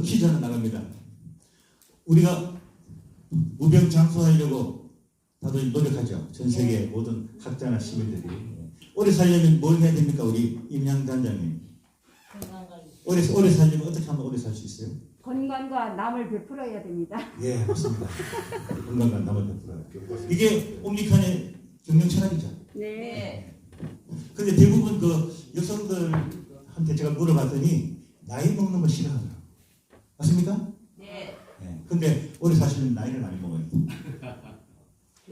퀴즈 하나 나갑니다. 우리가 무병장수하려고 다들 노력하죠. 전 세계 모든 학자나 시민들이. 오래 살려면 뭘 해야 됩니까? 우리 임양 단장님. 오래 살려면 어떻게 하면 오래 살 수 있어요? 건강과 남을 베풀어야 됩니다. 예, 맞습니다. 건강과 남을 베풀어요. 이게 옴니칸의 경영 철학이죠. 네. 근데 대부분 그 여성들한테 제가 물어봤더니 나이 먹는 거 싫어하더라고요. 맞습니까? 네. 네. 근데 오래 사시면 나이를 많이 먹어요.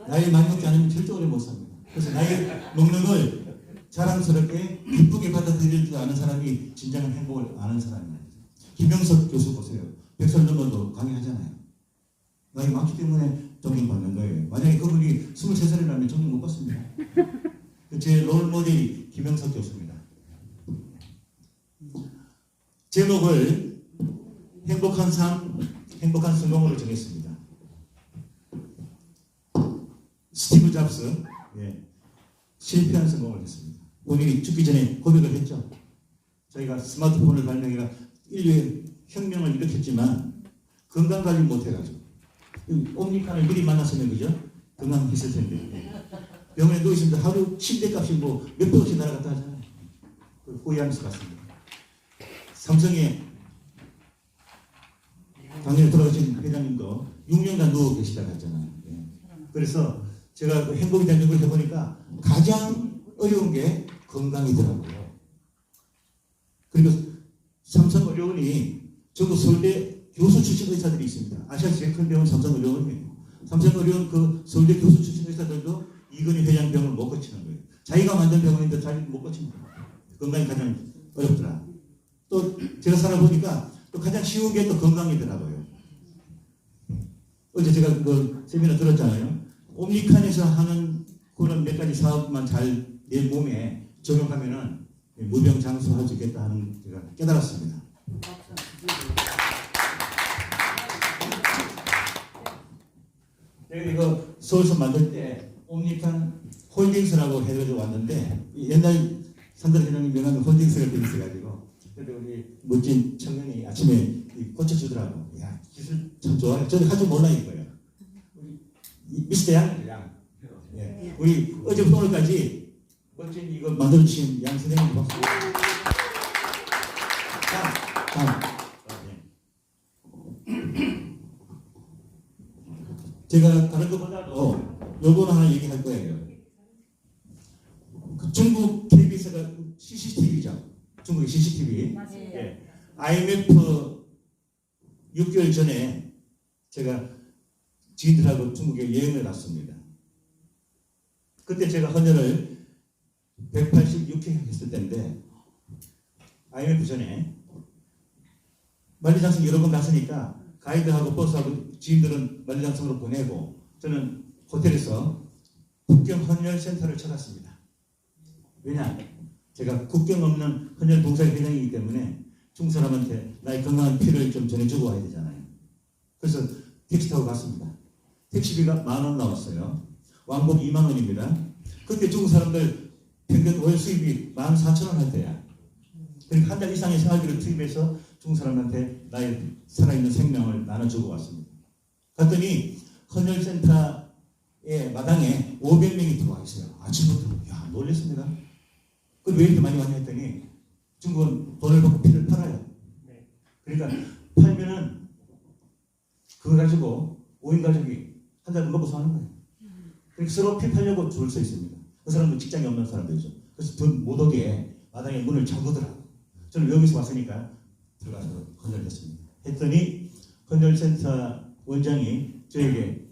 나이 많이 먹지 않으면 절대 오래 못 삽니다. 그래서 나이 먹는 걸 자랑스럽게 기쁘게 받아들일 줄 아는 사람이 진정한 행복을 아는 사람입니다. 김영석 교수 보세요. 100살 넘어도 강의하잖아요. 나이 많기 때문에 존경받는 거예요. 만약에 그분이 23살이라면 존경 못 받습니다. 제 롤 모델이 김영석 교수입니다. 제목을 행복한 삶, 행복한 성공으로 정했습니다. 스티브 잡스, 실패한 성공을 했습니다. 본인이 죽기 전에 고백을 했죠. 저희가 스마트폰을 발명해가 인류의 혁명을 일으켰지만 건강관리 못해가지고 옴니칸을 미리 만났으면 그죠? 건강했을 텐데 병원에 누워있으면 하루 침대값이 뭐 몇백원씩 날아갔다 하잖아요. 후회하면서 갔습니다. 삼성에 작년에 돌아가신 회장님도 6년간 누워 계시다고 했잖아요. 그래서 제가 그 행복에 대한 연구를 해보니까 가장 어려운 게 건강이더라고요. 그리고 삼성의료원이 전국 서울대 교수 출신 의사들이 있습니다. 아시아 제일 큰 병원 삼성의료원이에요. 삼성의료원 그 서울대 교수 출신 의사들도 이건희 회장 병을 못 고치는 거예요. 자기가 만든 병원인데 자기가 못 고칩니다. 건강이 가장 어렵더라. 또 제가 살아보니까 또 가장 쉬운 게 또 건강이더라고요. 어제 제가 그 세미나 들었잖아요. 옴니칸에서 하는 그런 몇 가지 사업만 잘 내 몸에 적용하면은 무병장수할 수 있겠다 하는 제가 깨달았습니다. 제가 이거 서울서 만들 때 옴니칸 홀딩스라고 해가지고 왔는데 옛날 산들 회장님 명함에 홀딩스가 되어 있어가지고 그래도 우리 멋진 청년이 아침에 고쳐주더라고. 야 기술 참 좋아요. 저는 할 줄 몰라 이거예요. 우리 미스터 양이죠 양. 예. 우리 어제부터 오늘까지 멋진 이거 만들어주신 양 선생님 박수. 다음. 제가 다른 것보다도 요거는 하나 얘기할 거예요. 그 중국 KBS가 CCTV죠. 중국의 CCTV. 예. IMF 6개월 전에 제가 지인들하고 중국에 여행을 갔습니다. 그때 제가 헌혈을 186회 했을 때인데 IMF 전에 만리장성 여러 번 갔으니까 가이드하고 버스하고 지인들은 만리장성으로 보내고 저는 호텔에서 국경 헌혈센터를 찾았습니다. 왜냐? 제가 국경 없는 헌혈 봉사의 회장이기 때문에 중국 사람한테 나의 건강한 피를 좀 전해주고 와야 되잖아요. 그래서 택시 타고 갔습니다. 택시비가 10,000원 나왔어요. 왕복 20,000원입니다. 그때 중국 사람들 평균 월 수입이 14,000원 할 때야. 그러니까 한 달 이상의 생활비를 투입해서 중국 사람한테 나의 살아있는 생명을 나눠주고 왔습니다. 갔더니 헌혈센터의 마당에 500명이 들어와 있어요. 아침부터. 야, 놀랐습니다. 그 왜 이렇게 많이 왔냐 했더니 중국은 돈을 받고 피를 팔아요. 그러니까 팔면은 그거 가지고 5인 가족이 한 달 먹고 사는 거예요. 그러니까 서로 피 팔려고 줄 서 있습니다. 그 사람도 직장이 없는 사람들이죠. 그래서 돈 못 오게 마당에 문을 잠그더라고요. 저는 여기서 왔으니까 들어가서 헌혈했습니다. 했더니 헌혈센터 원장이 저에게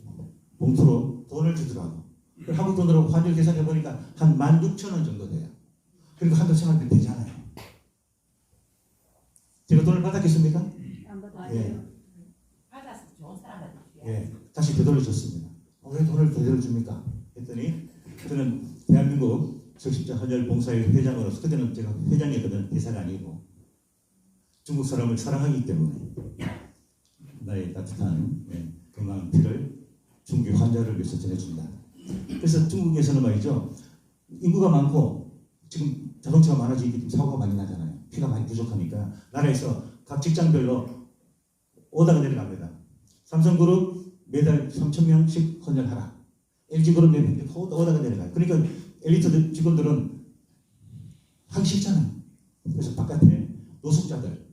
봉투로 돈을 주더라고요. 한국 돈으로 환율 계산해 보니까 한 16,000원 정도 돼요. 그리고 한 달 생활비 되잖아요. 제가 돈을 받았겠습니까? 안 받아요. 예. 받아서 좋은 사람한테 예. 다시 되돌려 줬습니다. 왜 돈을 되돌려 줍니까? 했더니 저는 대한민국 적십자 헌혈 봉사회 회장으로서 그때는 제가 회장이었거든. 대사가 아니고 중국 사람을 사랑하기 때문에 나의 따뜻한 건강한 피를 중국의 환자를 위해서 전해준다. 그래서 중국에서는 말이죠. 인구가 많고 지금 자동차가 많아지기 때문에 사고가 많이 나잖아요. 피가 많이 부족하니까 나라에서 각 직장별로 오다가 내려갑니다. 삼성그룹 매달 3,000명씩 헌혈하라. LG그룹 매달 오다가 내려가요. 그러니까 엘리트 직원들은 하기 싫잖아요. 그래서 바깥에 노숙자들,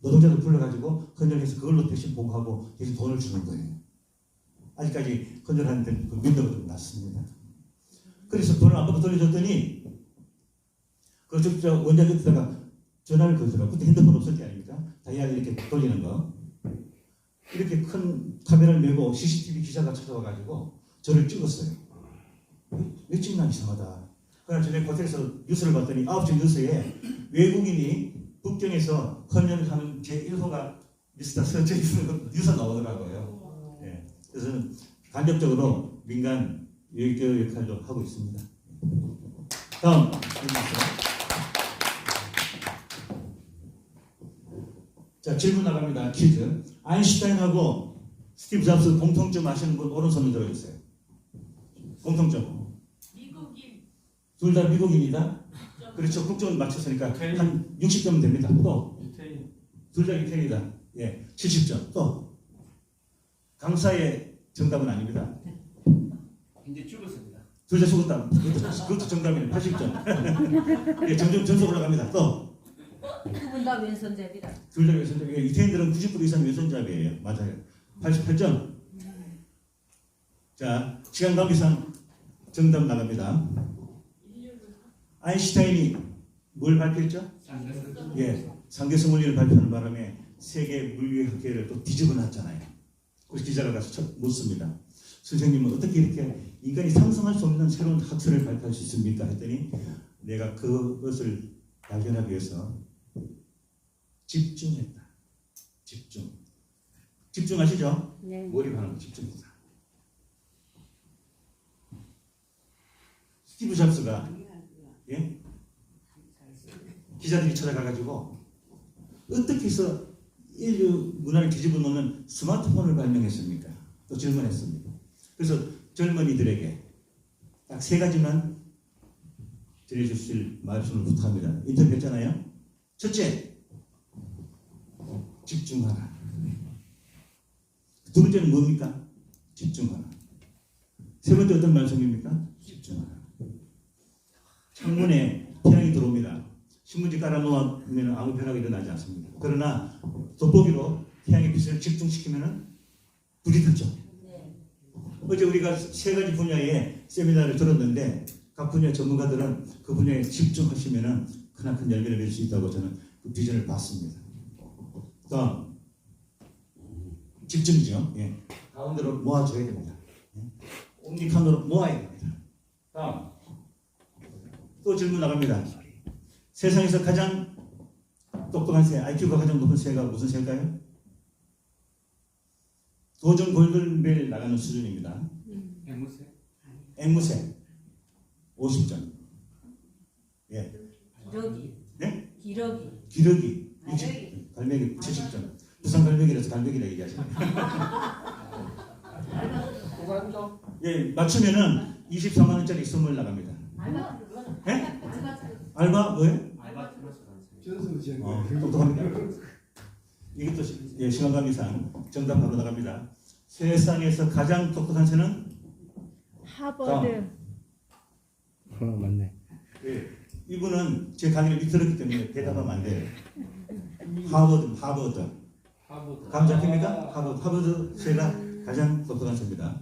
노동자들 불러가지고 헌혈해서 그걸로 대신 보고하고 대신 돈을 주는 거예요. 아직까지 헌혈하는데 그 민도가 좀 낮습니다. 그래서 돈을 안 받고 돌려줬더니 저 원장님에다가 전화를 걸더라고. 그때 핸드폰 없을 때 아닙니까? 다이아를 이렇게 돌리는 거. 이렇게 큰 카메라를 메고 CCTV 기자가 찾아와가지고 저를 찍었어요. 왜 찍나 이상하다. 그러나 전에 호텔에서 뉴스를 봤더니 9시 뉴스에 외국인이 북경에서 헌혈을 하는 제1호가 미스터 서재 뉴스가 나오더라고요. 예. 그래서 간접적으로 민간 외교 역할도 하고 있습니다. 다음 자, 질문 나갑니다. 퀴즈. 아인슈타인하고 스티브 잡스 공통점 아시는 분 오른손을 들어주세요. 공통점. 미국인. 둘 다 미국인이다. 그렇죠. 국적은 맞췄으니까 한 60점 됩니다. 또. 둘 다 유태인이다. 예, 70점. 또. 강사의 정답은 아닙니다. 이제 죽었습니다. 둘 다 죽었다. 그것도 정답이네. 80점. 예, 점점 점수 올라갑니다. 또. 두 분 다 왼손잡이다. 둘 다 왼손잡이. 유태인들은 90% 이상 왼손잡이에요. 맞아요. 88점. 자, 시간 관계상 정답 나갑니다. 아인슈타인이 뭘 발표했죠? 예, 상계성 원리를 발표하는 바람에 세계 물리학계를 또 뒤집어 놨잖아요. 그래서 기자가 가서 묻습니다. 선생님은 어떻게 이렇게 인간이 상상할 수 없는 새로운 학설을 발표할 수 있습니까? 했더니 내가 그것을 발견하기 위해서 집중했다. 집중. 집중하시죠? 네. 몰입하는 거 집중했다. 스티브 잡스가 예? 기자들이 찾아가가지고 어떻게 해서 인류 문화를 뒤집어 놓는 스마트폰을 발명했습니까? 또 질문했습니다. 그래서 젊은이들에게 딱 세 가지만 전해주실 말씀을 부탁합니다. 인터뷰했잖아요. 첫째, 집중하라. 두 번째는 뭡니까? 집중하라. 세 번째 어떤 말씀입니까? 집중하라. 창문에 태양이 들어옵니다. 신문지 깔아놓으면 아무 변화가 일어나지 않습니다. 그러나 돋보기로 태양의 빛을 집중시키면 불이 타죠. 어제 우리가 세 가지 분야의 세미나를 들었는데 각 분야 전문가들은 그 분야에 집중하시면 크나큰 열매를 맺을 수 있다고 저는 그 비전을 봤습니다. 다음 집중이죠. 예. 가운데로 모아줘야 됩니다. 예. 옴니칸으로 모아야 됩니다. 다음 또 질문 나갑니다. 세상에서 가장 똑똑한 새, IQ가 가장 높은 새가 무슨 새일까요? 도전 골든벨 나가는 수준입니다. 앵무새. 앵무새 50점. 예. 기러기. 네? 기러기. 기러기 60점. 갈매기 70점. 부산 갈매기라서 갈매기라 얘기하시네요. 고관도. 예, 맞추면은 24만 원짜리 선물 나갑니다. 예? 알바 뭐예요? 알바트로스 선생. 전수 지연. 똑똑합니다. 이것도 예, 시간 관계상 정답 바로 나갑니다. 세상에서 가장 똑똑한 새는 하버드. 맞네. 예, 이분은 제 강의를 밑 들었기 때문에 대답하면 안 돼요. 하버드. 하버드. 감 잡힙니까? 하버드 새가 가장 똑똑한 새입니다.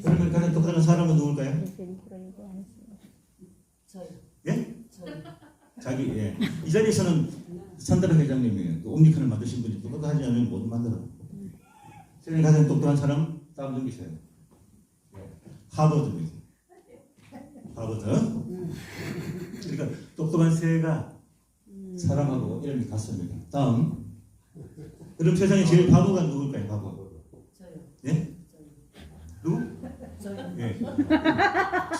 그러면 가장 똑똑한 사람은 누굴까요? 저요. 예? 저요. 자기 예. 이 자리에서는 산다르 회장님이에요. 그 옴니칸을 만드신 분이 똑똑하지 않으면 못 만들어. 세상에 가장 똑똑한 사람 다음 넘기세요. 예. 하버드입니다. 하버드. 그러니까 똑똑한 새가 사람하고 이름이 같습니다. 다음. 그럼 세상에 제일 바보가 누굴까요? 바보. 저요. 예? 누구? 저요. 예.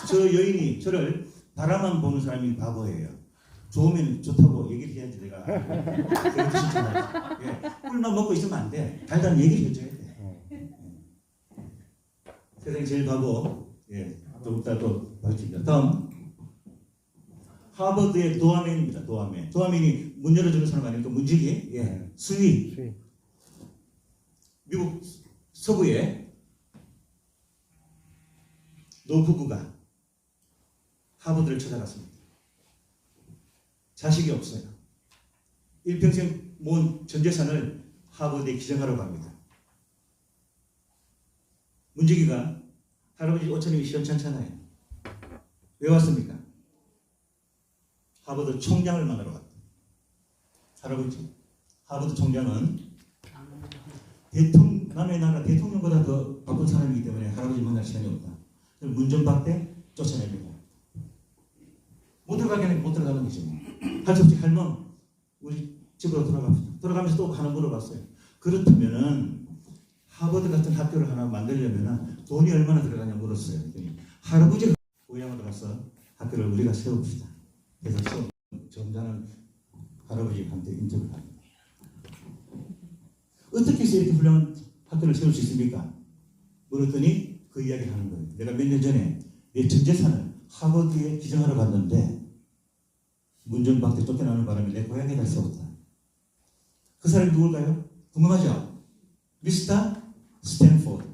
저 여인이 저를 바라만 보는 사람이 바보예요. 좋으면 좋다고 얘기를 해야지 내가 뜻이잖아요. 예. 꿀만 먹고 있으면 안 돼. 달달한 얘기를 해줘야 돼. 예. 세상에 제일 바보. 예. 조금 이따 또 밝힙니다. 다음. 하버드의 도아맨입니다. 도아맨. 도아맨이 문 열어주는 사람 아닙니까? 문지기. 예. 수위. 미국 서부에 노부부가 하버드를 찾아갔습니다. 자식이 없어요. 일평생 모은 전 재산을 하버드에 기증하러 갑니다. 문제기가 할아버지 오천님이 시원찮잖아요. 왜 왔습니까? 하버드 총장을 만나러 왔다. 할아버지, 하버드 총장은 남의 나라 대통령보다 더 바쁜 사람이기 때문에 할아버지 만날 시간이 없다. 문전박대 쫓아냅니다. 못 들어가겠네, 못 들어가는 거지. 할 수 없이 할멈, 우리 집으로 돌아갑시다. 돌아가면서 또 하나 물어봤어요. 그렇다면은 하버드 같은 학교를 하나 만들려면 돈이 얼마나 들어가냐 물었어요. 그랬더니 할아버지가 고향으로 가서 학교를 우리가 세웁시다. 그래서 점잖은 할아버지한테 인터뷰를 합니다. 어떻게 해서 이렇게 훌륭한 학교를 세울 수 있습니까? 물었더니 그 이야기를 하는 거예요. 내가 몇 년 전에 내 전 재산을 하버드에 기증하러 갔는데 문전박대 쫓겨나는 바람에 내 고향에다 세웠다. 그 사람이 누굴까요? 궁금하죠? 미스터 스탠포드.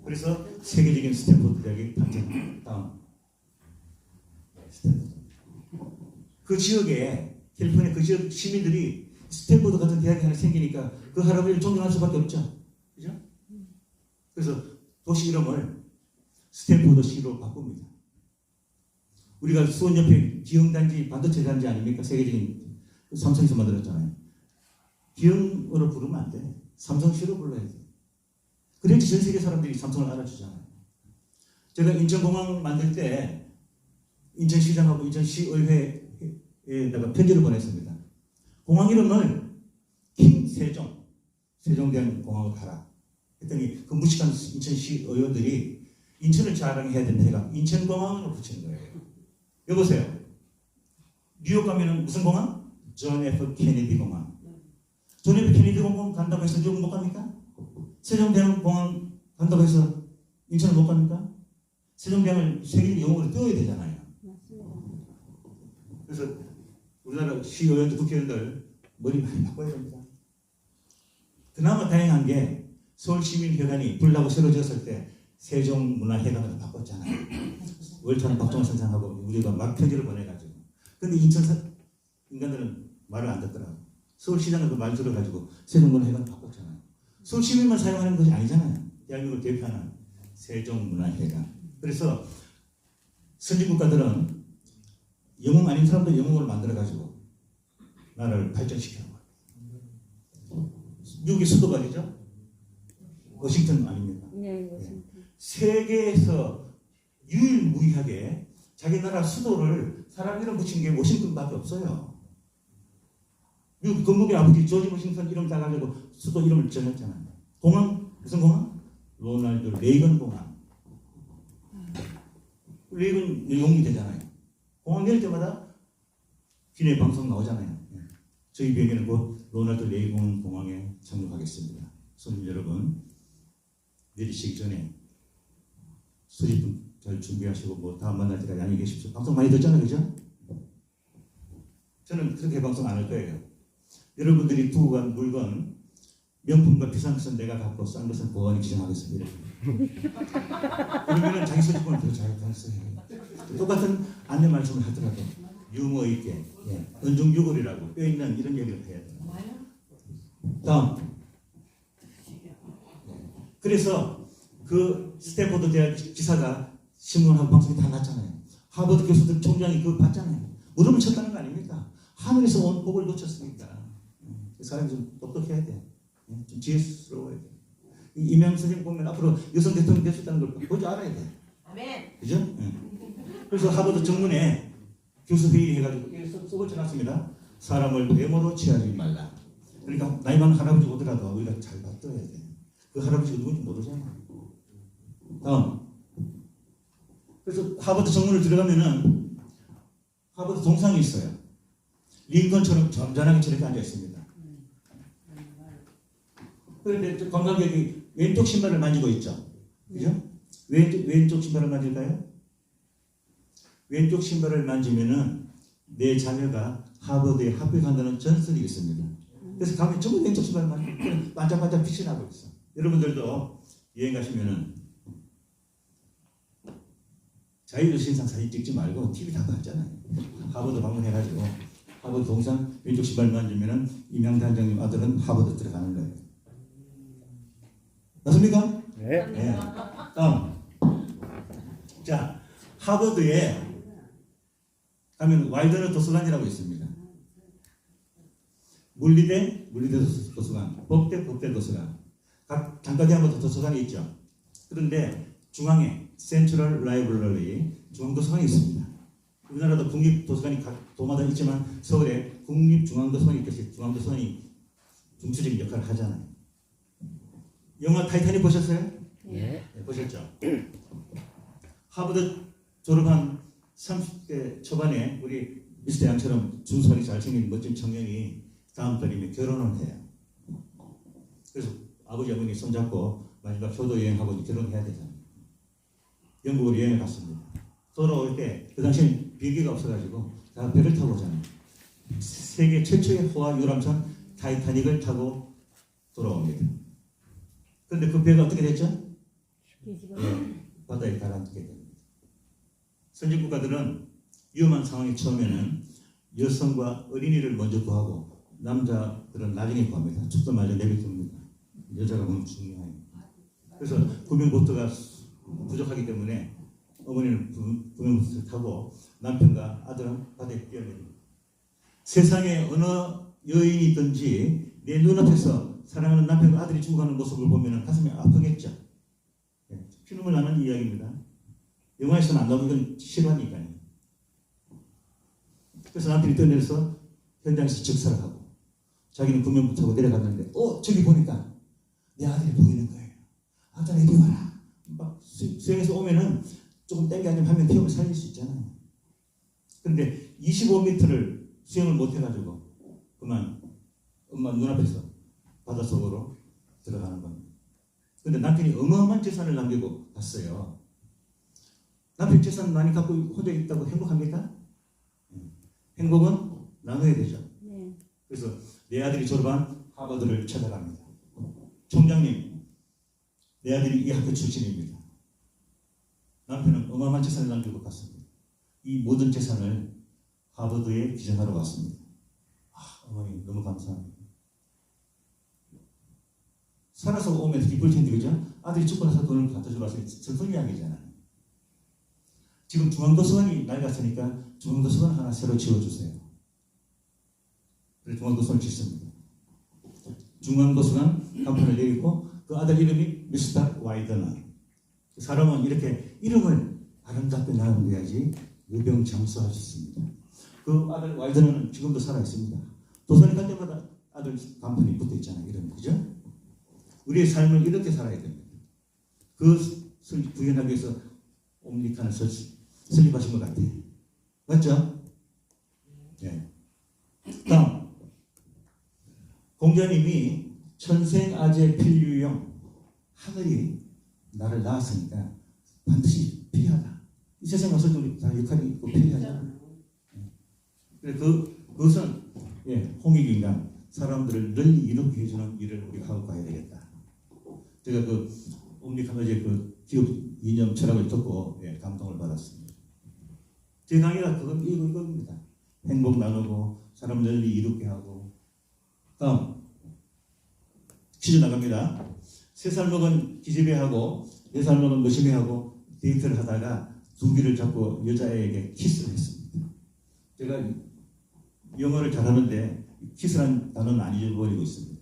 그래서 세계적인 스탠포드 대학이 탄생했다. 스탠포드. 그 지역에 캘리포니아 그 지역 시민들이 스탠포드 같은 대학이 하나 생기니까 그 할아버지를 존경할 수밖에 없죠. 그죠? 그래서 도시 이름을 스탠포드시로 바꿉니다. 우리가 수원 옆에 기흥단지 반도체 단지 아닙니까? 세계적인 삼성에서 만들었잖아요. 기흥으로 부르면 안 돼. 삼성시로 불러야 돼. 그래야지 전 세계 사람들이 삼성을 알아주잖아요. 제가 인천공항 만들 때 인천시장하고 인천시의회에다가 편지를 보냈습니다. 공항 이름을 킹세종, 세종대왕공항으로 가라. 했더니 그 무식한 인천시 의원들이 인천을 자랑해야 된다 해가 인천공항으로 붙이는 거예요. 여보세요. 뉴욕 가면은 무슨 공항? 존 F 케네디 공항. 존 F 케네디 공항 간다고 해서 뉴욕 못 갑니까? 세종대왕공항 간다고 해서 인천을 못 갑니까? 세종대왕을 세계적 영웅으로 띄워야 되잖아요. 그래서 우리나라 시의원들, 국회의원들 머리 많이 바꿔야 됩니다. 그나마 다행한 게 서울시민회관이 불나고 새로 지었을 때 세종문화회관으로 바꿨잖아요. 월차는 박정원 선생하고 우리가 막 편지를 보내가지고. 근데 인천 인간들은 말을 안 듣더라고. 서울시장은 그 말 들어가지고 세종문화회관 바꿨잖아요. 서울시민만 사용하는 것이 아니잖아요. 대한민국을 대표하는 세종문화회관. 그래서 선진국가들은 영웅 아닌 사람들 영웅을 만들어가지고 나라를 발전시키는 거예요. 미국의 수도가 어디죠? 워싱턴 아닙니까? 네, 워싱턴. 세계에서 유일무이하게 자기 나라 수도를 사람 이름 붙인 게 워싱턴밖에 없어요. 미국 건국의 아버지 조지 워싱턴 이름 따가지고 수도 이름을 정했잖아요. 공항 무슨 공항? 로널드 레이건 공항. 레이건 영웅이 되잖아요. 공항 내릴 때마다 기내 방송 나오잖아요. 저희 비행기는 곧 로널드 레이건 공항에 착륙하겠습니다. 손님 여러분, 내리시기 전에 수집분 잘 준비하시고 뭐 다음 만날 때까지 안녕히 계십시오. 방송 많이 듣잖아요, 그죠? 저는 그렇게 방송 안 할 거예요. 여러분들이 두고 간 물건, 명품과 비싼 것은 내가 갖고 싼 것은 보안이 기증하겠습니다. 그러면은 자기 수집분을 더 잘 봤어요. 똑같은 안내 말씀을 하더라도 유머 있게, 은중유골이라고 뼈 있는 이런 얘기를 해야 돼요. 다음. 그래서 그 스탠포드 대학 기사가 신문하고 방송이 다 났잖아요. 하버드 교수들 총장이 그거 봤잖아요. 무릎을 쳤다는 거 아닙니까? 하늘에서 온 복을 놓쳤으니까. 그 사람이 좀 똑똑해야 돼. 좀 지혜스러워야 돼. 이명 선생님 보면 앞으로 여성 대통령 될 수 있다는 걸 보지 알아야 돼. 아멘. 그죠? 그래서 하버드 정문에 교수 회의 해가지고 써붙여놨습니다. 사람을 외모로 취하지 말라. 그러니까 나이 많은 할아버지 오더라도 우리가 잘 받들어야 돼. 그 할아버지가 누군지 모르잖아. 다음. 그래서 하버드 정문을 들어가면은 하버드 동상이 있어요. 링컨처럼 점잖하게 저렇게 앉아 있습니다. 그런데 관광객이 왼쪽 신발을 만지고 있죠. 그죠? 왼쪽 신발을 만질까요? 왼쪽 신발을 만지면은 내 자녀가 하버드에 합격한다는 전설이 있습니다. 그래서 가면 전부 왼쪽 신발을 만져요. 반짝반짝 빛이 나고 있어. 여러분들도 여행 가시면은 자유도시인상 사진 찍지 말고 TV 다 봤잖아요. 하버드 방문해가지고 하버드 동상 왼쪽 신발만 주면은 임양대 원장님 아들은 하버드 들어가는 거예요. 맞습니까? 네. 네. 다음. 자, 하버드에 가면 와이드너 도서관이라고 있습니다. 물리대 도서관, 법대 도서관. 각 장까지 한번 도서관이 있죠. 그런데 중앙에 센트럴 라이브러리 중앙도서관이 있습니다. 우리나라도 국립도서관이 각 도마다 있지만 서울에 국립중앙도서관이 있듯이 중앙도서관이 중추적인 역할을 하잖아요. 영화 타이타닉 보셨어요? 네. 네, 보셨죠? 하버드 졸업한 30대 초반에 우리 미스터 양처럼 준수하게 잘생긴 멋진 청년이 다음 달이면 결혼을 해요. 그래서 아버지 어머니 손잡고 마지막 효도 여행하고 결혼해야 되잖아요. 영국으로 여행을 갔습니다. 돌아올 때 그 당시엔 비행기가 없어가지고 다 배를 타고 오잖아요. 세계 최초의 호화 유람선 타이타닉을 타고 돌아옵니다. 그런데 그 배가 어떻게 됐죠? 네, 바다에 가라앉게 됩니다. 선진 국가들은 위험한 상황이 처음에는 여성과 어린이를 먼저 구하고 남자들은 나중에 구합니다. 죽도 마저 내뱉습니다. 여자가 너무 중요해요. 그래서 구명보트가 부족하기 때문에 어머니는 구명보트를 타고 남편과 아들은 바다에 뛰어내립니다. 세상에 어느 여인이든지 내 눈앞에서 사랑하는 남편과 아들이 죽어가는 모습을 보면 가슴이 아프겠죠. 네, 피눈물 나는 이야기입니다. 영화에서는 안 나오고 이건 실화니까요. 그래서 남편이 뛰어내려서 현장에서 즉사를 하고 자기는 구명보트 타고 내려갔는데 저기 보니까 내 아들이 보이는 거예요. 아들아 이리 와라. 막 수영해서 오면은 조금 땡겨 앉으면 한 명 피움을 살릴 수 있잖아요. 근데 25m를 수영을 못 해가지고 그만 엄마 눈앞에서 바닷속으로 들어가는 겁니다. 근데 남편이 어마어마한 재산을 남기고 갔어요. 남편 재산 많이 갖고 혼자 있다고 행복합니까? 행복은 나눠야 되죠. 네. 그래서 내 아들이 졸업한 하버드를 찾아갑니다. 총장님, 내 아들이 이 학교 출신입니다. 남편은 어마어마한 재산을 남기고 갔습니다. 이 모든 재산을 하버드에 기증하러 왔습니다. 어머니 너무 감사합니다. 살아서 오면 기쁠 텐데 그죠? 아들이 죽고 나서 돈을 갖다 주러 왔으니 슬픈 이야기잖아요. 지금 중앙도서관이 낡았으니까 중앙도서관 하나 새로 지어주세요. 그래서 중앙도서관을 짓습니다. 중앙도서관 간판을 내리고 그 아들 이름이 미스터 와이드너. 사람은 이렇게 이름을 아름답게 나누어야지 무병장수하셨습니다. 그 아들 와이드너는 지금도 살아있습니다. 도서관 갈 때마다 아들 간판이 붙어 있잖아요. 이름 그죠? 우리의 삶을 이렇게 살아야 됩니다. 그것을 구현하기 위해서 옴니칸을 설립하신 것 같아요. 맞죠? 네. 다음 공자님이 천생아재 필유형 하늘이 나를 낳았으니까 반드시 필요하다. 이 세상에 와서 다 역할이 있고 필요하잖아요. 그것은 홍익인간 사람들을 널리 이롭게 해주는 일을 우리가 하고 가야 되겠다. 제가 그 옴니칸 어제 그 기업 이념 철학을 듣고 감동을 받았습니다. 제 강의가 이겁니다. 행복 나누고 사람 널리 이롭게 하고. 다음 퀴즈 나갑니다. 3살 먹은 기집애하고 4살 먹은 머시매하고 데이트를 하다가 두 귀를 잡고 여자에게 키스를 했습니다. 제가 영어를 잘하는데 키스란 단어는 안 잊어버리고 있습니다.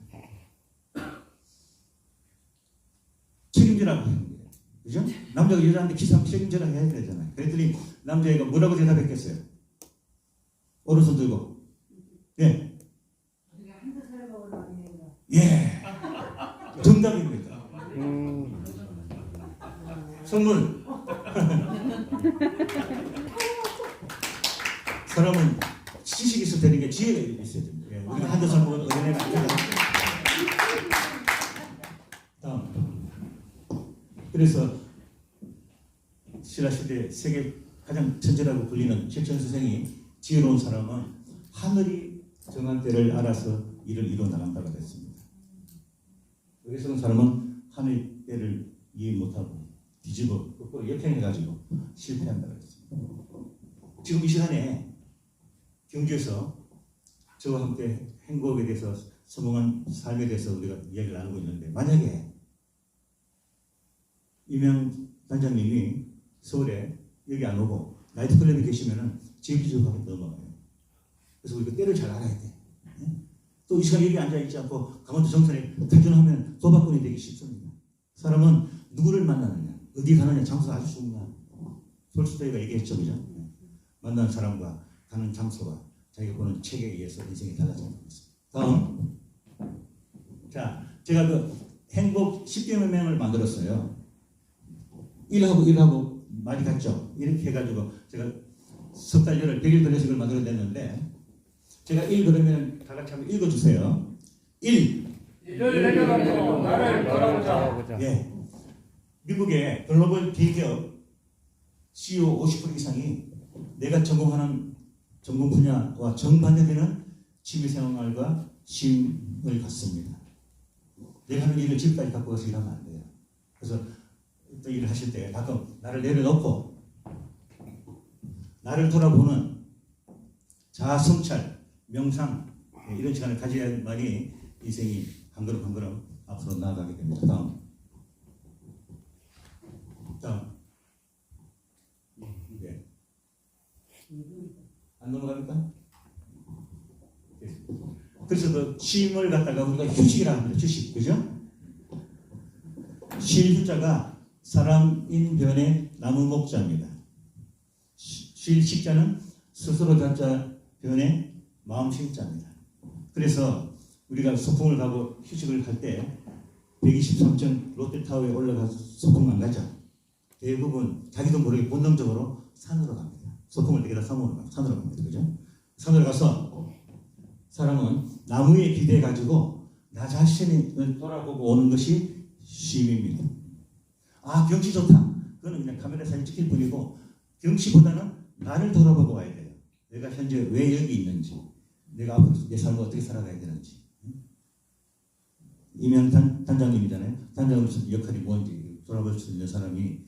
책임지라고 하는 거예요. 그죠? 남자가 여자한테 키스하면 책임지라 해야 되잖아요. 그랬더니 남자애가 뭐라고 대답했겠어요? 오른손 들고. 예. 예. 정답입니다. 선물. 사람은 지식이 있어야 되는 게 지혜가 있어야 됩니다. 예. 우리가 한두 살 먹은 어린애가 아니라. 다음. 그래서 신라시대 세계 가장 천재라고 불리는 최천 선생이 지혜로운 사람은 하늘이 정한 때를 알아서 일을 이루어 나간다고 했습니다. 여기서 사람은 하늘의 때를 이해 못하고 뒤집어 거꾸로 역행해가지고 실패한다고 했습니다. 지금 이 시간에 경주에서 저와 함께 행복에 대해서 성공한 삶에 대해서 우리가 이야기를 나누고 있는데 만약에 이명 단장님이 서울에 여기 안 오고 나이트클럽에 계시면은 제기적하게 넘어가요. 그래서 우리가 때를 잘 알아야 돼. 또 이 시간 여기 앉아있지 않고 강원도 정선에 탈준하면 도박꾼이 되기 쉽습니다. 사람은 누구를 만나느냐, 어디 가느냐, 장소가 아주 중요한. 톨스토이가 얘기했죠, 그죠? 만나는 사람과 가는 장소가 자기가 보는 책에 의해서 인생이 달라진다고 했습니다. 다음, 자, 제가 그 행복 10개명을 만들었어요. 1하고 많이 같죠? 이렇게 해가지고 제가 석 달 열흘 100일 걸려서 이걸 만들어냈는데 제가 1 그러면 다 같이 한번 읽어주세요. 1. 이를 내려놓고 나를 돌아보자. 예. 미국의 글로벌 대기업 CEO 50% 이상이 내가 전공하는 전공 분야와 정반대되는 취미생활과 쉼을 갖습니다. 내가 하는 일을 집까지 갖고 가서 일하면 안 돼요. 그래서 또 일을 하실 때 가끔 나를 내려놓고 나를 돌아보는 자아 성찰, 명상 이런 시간을 가져야만이 인생이 한 걸음 한 걸음 앞으로 나아가게 됩니다. 다음. 네. 안 넘어갑니까? 그래서 그 쉼을 갖다가 우리가 휴식이라고 합니다. 휴식, 그죠? 쉴 휴자가 사람인 변의 나무 목자입니다. 쉴 식자는 스스로 자자 변의 마음 심자입니다. 그래서 우리가 소풍을 가고 휴식을 갈 때 123층 롯데타워에 올라가서 소풍 안 가죠. 대부분 자기도 모르게 본능적으로 산으로 갑니다. 소풍을 되게 다 산으로 갑니다. 그죠? 산으로 가서 사람은 나무에 기대해 가지고 나 자신을 돌아보고 오는 것이 쉼입니다. 아, 경치 좋다. 그거는 그냥 카메라 사진 찍힐 뿐이고 경치보다는 나를 돌아보고 와야 돼요. 내가 현재 왜 여기 있는지, 내가 앞으로 내 삶을 어떻게 살아가야 되는지. 이명 단장님이잖아요. 단장으로서 역할이 뭔지 돌아볼 수 있는 사람이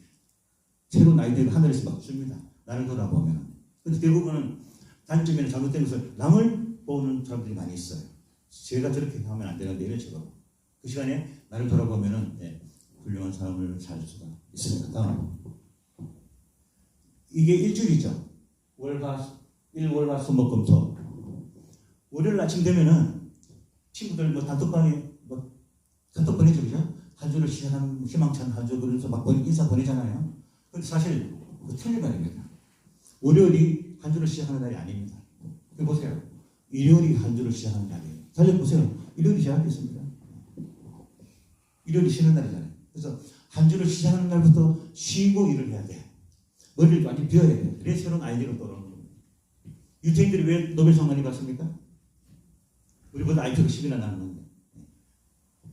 새로운 아이디어를 하늘에서 막 줍니다. 나를 돌아보면. 근데 대부분은 단점이나 잘못된 것을 남을 보는 사람들이 많이 있어요. 제가 저렇게 하면 안 되는데 이런 식으로. 그 시간에 나를 돌아보면은 훌륭한 삶을 살 수가 있습니다. 다음. 이게 일주일이죠. 일월화수목금토. 월요일 아침 되면은 친구들 뭐 단톡방에 뭐 단톡 보내죠, 그죠? 한 주를 시작하는 희망찬 한 주 그러면서 막 인사 보내잖아요. 근데 사실 그 틀린 말입니다. 월요일이 한 주를 시작하는 날이 아닙니다. 보세요. 일요일이 한 주를 시작하는 날이에요. 살려보세요. 일요일이 시작됐습니다. 일요일이 쉬는 날이잖아요. 그래서 한 주를 시작하는 날부터 쉬고 일을 해야 돼. 머리를 완전히 비워야 돼. 그래서 새로운 아이디어가 떠오르는 겁니다. 유태인들이 왜 노벨상 많이 받습니까? 우리보다 IQ가 10이나 나는데.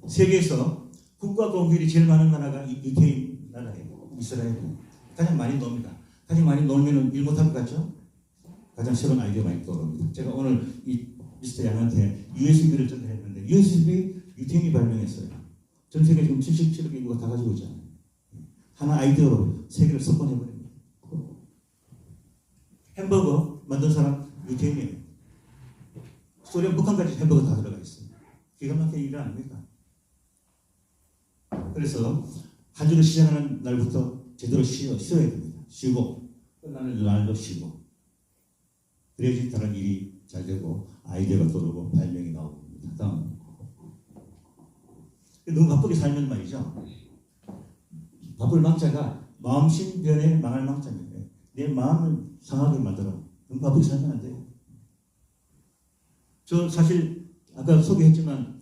세계에서 국가 공휴일이 제일 많은 나라가 유태인 나라예요. 이스라엘. 가장 많이 놉니다. 가장 많이 놀면 일 못할 것 같죠? 가장 새로운 아이디어 많이 떠오릅니다. 제가 오늘 이 미스터 양한테 USB를 전달했는데 USB 유태인이 발명했어요. 전 세계 지금 77억 인구가 다 가지고 있잖아요. 하나 아이디어로 세계를 석권해버립니다. 햄버거 만든 사람 유태인이에요. 소련 북한까지 햄버거 다 들어가 있어요. 기가 막힌 일 아닙니까? 그래서 한 주를 시작하는 날부터 제대로 쉬어야 됩니다. 쉬고 끝나는 날도 쉬고 그래야지 다른 일이 잘 되고 아이디어가 떠오르고 발명이 나오고 있습니다. 다음. 너무 바쁘게 살면 말이죠. 바쁠 망자가 마음심변에 망할 망자입니다. 내 마음을 상하게 만들어. 너무 바쁘게 살면 안 돼요. 저 사실 아까 소개했지만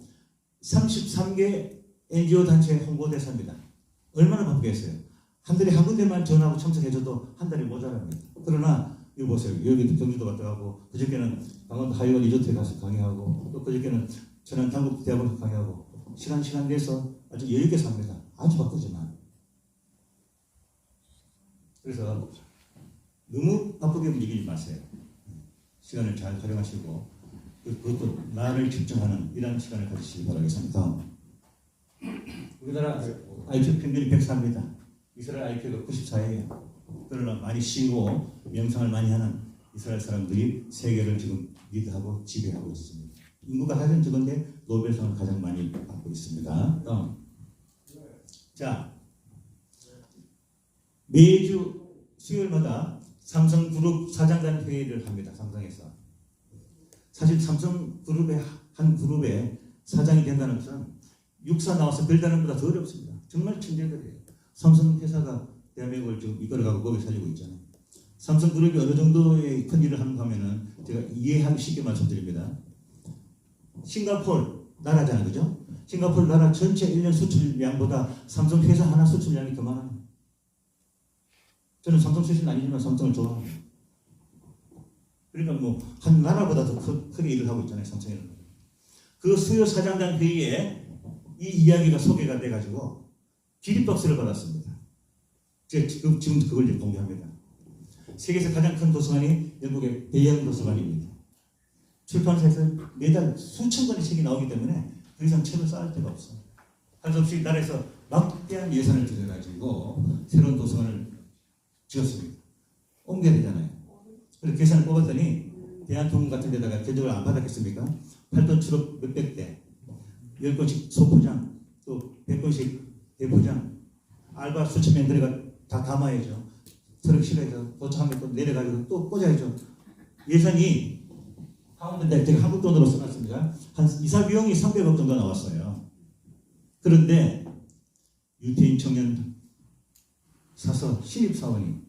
33개 NGO 단체 홍보대사입니다. 얼마나 바쁘게 했어요. 한 달에 한 군데만 전화하고 참석해줘도 한 달이 모자랍니다. 그러나 이거 보세요. 여기도 경주도 갔다 가고 그저께는 강원도 하이원 리조트에 가서 강의하고 또 그저께는 천안 당국대학원에서 강의하고 시간 내서 아주 여유있게 삽니다. 아주 바쁘지만. 그래서 너무 바쁘게 움직이지 마세요. 시간을 잘 활용하시고 그것도 나를 집중하는 이런 시간을 가지시기 바라겠습니다. 다음. 우리나라 IQ 평균이 104입니다. 이스라엘 IQ가 94예요. 그러나 많이 쉬고 명상을 많이 하는 이스라엘 사람들이 세계를 지금 리드하고 지배하고 있습니다. 인구가 가장 적은데 노벨상을 가장 많이 받고 있습니다. 자, 매주 수요일마다 삼성그룹 사장단 회의를 합니다. 삼성에서. 사실 삼성그룹의 한 그룹의 사장이 된다는 것은 육사 나와서 별다른 것보다 더 어렵습니다. 정말 천재들이에요. 삼성 회사가 대한민국을 지금 이끌어가고 거기 살리고 있잖아요. 삼성그룹이 어느 정도의 큰 일을 하는가 하면은 제가 이해하기 쉽게 말씀드립니다. 싱가포르 나라잖아요. 그죠? 싱가포르 나라 전체 1년 수출량보다 삼성 회사 하나 수출량이 더 많아요. 저는 삼성 출신 아니지만 삼성을 좋아합니다. 그러니까 뭐 한 나라보다 더 크게 일을 하고 있잖아요. 삼성에는. 그 수요 사장단 회의에 이 이야기가 소개가 돼가지고 기립박수를 받았습니다. 제가 지금 그걸 이제 공개합니다. 세계에서 가장 큰 도서관이 영국의 대형 도서관입니다. 출판사에서 매달 수천 권의 책이 나오기 때문에 더 이상 책을 쌓을 데가 없어요. 할 수 없이 나라에서 막대한 예산을 들여가지고 새로운 도서관을 지었습니다. 옮겨야 되잖아요. 그래서 계산을 뽑았더니 대한통운 같은 데다가 견적을 안 받았겠습니까? 8톤 트럭 몇백 대, 10건씩 소포장, 또 100건씩 대포장, 알바 수천 명 들어가 다 담아야죠. 트럭 실어서 도착하면 또 내려가지고 또 꽂아야죠. 예산이 하운데 제가 한국 돈으로 써놨습니다. 한 이사 비용이 300억 정도 나왔어요. 그런데 유태인 청년 사서 신입사원이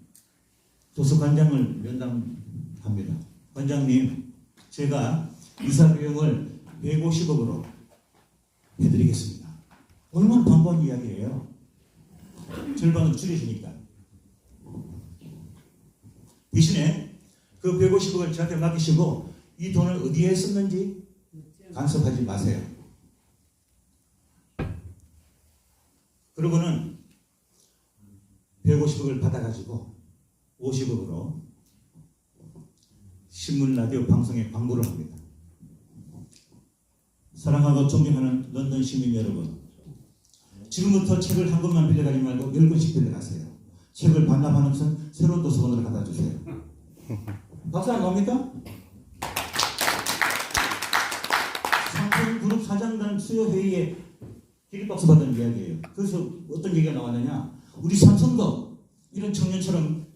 도서관장을 면담합니다. 관장님, 제가 이사 비용을 150억으로 해드리겠습니다. 얼마나 반가운 이야기예요. 절반은 줄여주니까. 대신에 그 150억을 저한테 맡기시고 이 돈을 어디에 썼는지 간섭하지 마세요. 그러고는 150억을 받아가지고 50억으로 신문, 라디오, 방송에 광고를 합니다. 사랑하고 존경하는 런던 시민 여러분, 지금부터 책을 한 권만 빌려가지 말고 10권씩 빌려가세요. 책을 반납하는 것은 새로운 도서관으로 갖다 주세요. 박수 안 나옵니까? 삼성그룹 사장단 수요회의에 기립박수 받은 이야기예요. 그래서 어떤 얘기가 나왔느냐, 우리 삼성도 이런 청년처럼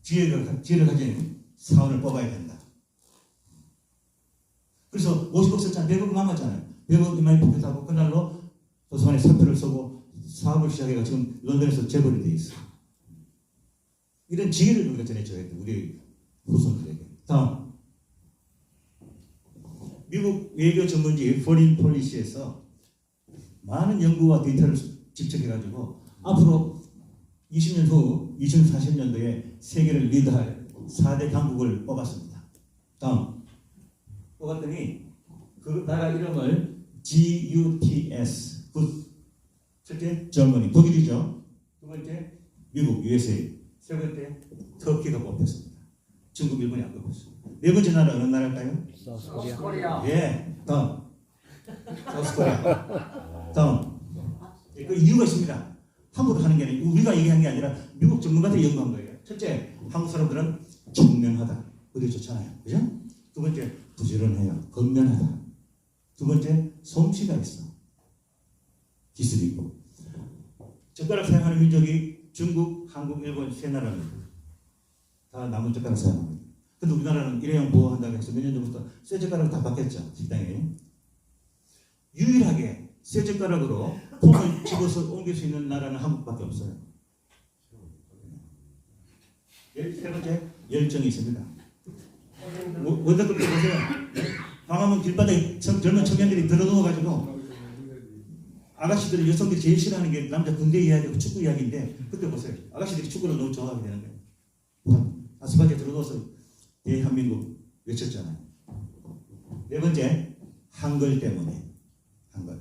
지혜를 가진 사원을 뽑아야 된다. 그래서 50억 썼잖아요. 100억 남았잖아요. 100억 이마에 포켓하고 그날로 도서관에 사표를 쓰고 사업을 시작해가 지금 런던에서 재벌이 돼 있어요. 이런 지혜를 우리가 전해줘야 돼. 우리 후손들에게. 다음, 미국 외교 전문지 Foreign Policy에서 많은 연구와 데이터를 집적해가지고 앞으로 20년 후 2040년도에 세계를 리드할 4대 강국을 뽑았습니다. 다음, 뽑았더니 그 나라 이름을 GUTS, 첫째 저머니, 독일이죠. 두 번째 미국, USA. 세 번째 터키가 뽑혔습니다. 중국, 일본이 안 뽑혔습니다. 네 번째 나라 어느 나라일까요? 사우스코리아. 예, 다음. 사우스코리아. 다음. 그 이유가 있습니다. 함부로 하는 게 아니고 우리가 얘기한 게 아니라 미국 전문가들이 연구한 거예요. 첫째, 한국 사람들은 청명하다. 그게 좋잖아요. 그죠? 두 번째, 부지런해요. 건면하다. 두 번째, 솜씨가 있어. 기술이 있고. 젓가락 사용하는 민족이 중국, 한국, 일본 세 나라입니다. 다 나무 젓가락 사용합니다. 근데 우리나라는 일회용 보호한다고 해서 몇 년 전부터 쇠 젓가락을 다 바뀌었죠. 식당에. 유일하게 쇠 젓가락으로 폼을 집어서 옮길 수 있는 나라는 한국밖에 없어요. 세 번째, 열정이 있습니다. 원더클 때 보세요. 광화문 길바닥에 젊은 청년들이 들어누워가지고 아가씨들이, 여성들이 제일 싫어하는 게 남자 군대 이야기하고 축구 이야기인데, 그때 보세요. 아가씨들이 축구를 너무 좋아하게 되는 거예요. 아스팔트에 들어누워서 대한민국 외쳤잖아요. 네 번째, 한글 때문에. 한글.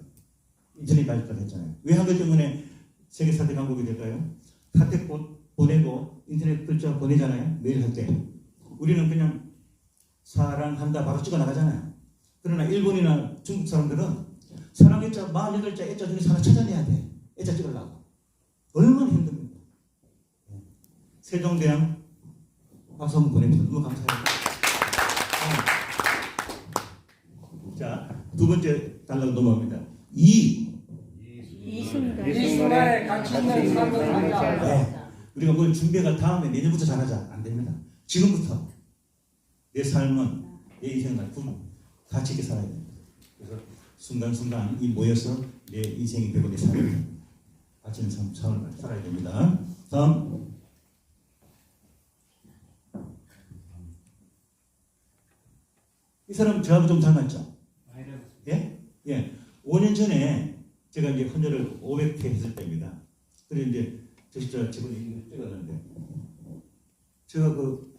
인터넷 발달했잖아요. 왜 한글 때문에 세계 4대 강국이 될까요? 카톡 보내고 인터넷 글자 보내잖아요. 메일 할 때. 우리는 그냥 사랑한다 바로 찍어 나가잖아요. 그러나 일본이나 중국 사람들은 사랑 글자 48자 애자 중에서 하나 찾아내야 돼. 애자 찍으려고. 얼마나 힘듭니까? 세종대왕 박수 한번 보내주셔서 너무 감사해요. 자, 두 번째 단락 넘어갑니다. 이순간 이순간에 같이 있는 삶을 살자. 네. 우리가 뭘 준비가 다음에 내년부터 잘하자. 안 됩니다. 지금부터 내 삶은 내 인생과 가치 있게 살아야 됩니다. 그래서 순간순간이 모여서 내 인생이 되고 내 삶이 가치 있는 삶을 살아야 됩니다. 다음. 이 사람 저하고 좀 닮았죠? 예? 예. 5년 전에 제가 이제 헌혈을 500회 했을 때입니다. 그래서 이제 적십자 직원이 찍었는데 제가 그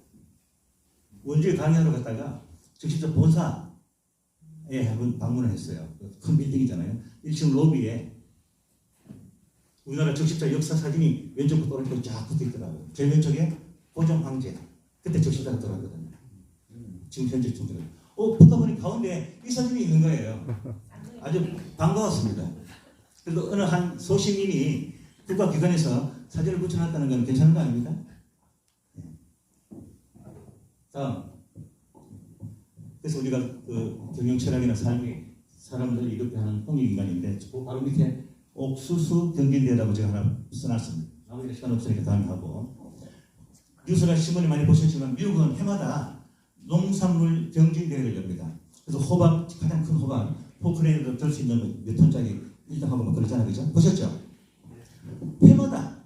원주에 강의하러 갔다가 적십자 본사에 한번 방문을 했어요. 큰 빌딩이잖아요. 1층 로비에 우리나라 적십자 역사 사진이 왼쪽으로 떨어지고 쫙 붙어 있더라고요. 제일 왼쪽에 고종 황제. 그때 적십자가 들어갔거든요. 지금 현재 중들은. 보다 보니 가운데 이 사진이 있는 거예요. 아주 반가웠습니다. 그래도 어느 한 소시민이 국가기관에서 사진을 붙여놨다는 건 괜찮은 거 아닙니까? 다음. 그래서 우리가 그 경영 철학이나 삶이 사람들을 이렇게 하는 홍익인간인데 그 바로 밑에 옥수수 경진대회라고 제가 하나 써놨습니다. 아무리 시간 없으니까 다음에 하고. 뉴스나 신문에 많이 보셨지만 미국은 해마다 농산물 경진대회를 엽니다. 그래서 호박, 가장 큰 호박, 포크레인으로 들 수 있는 몇 톤짜리 1등하고 막 그러잖아요. 그죠? 보셨죠? 해마다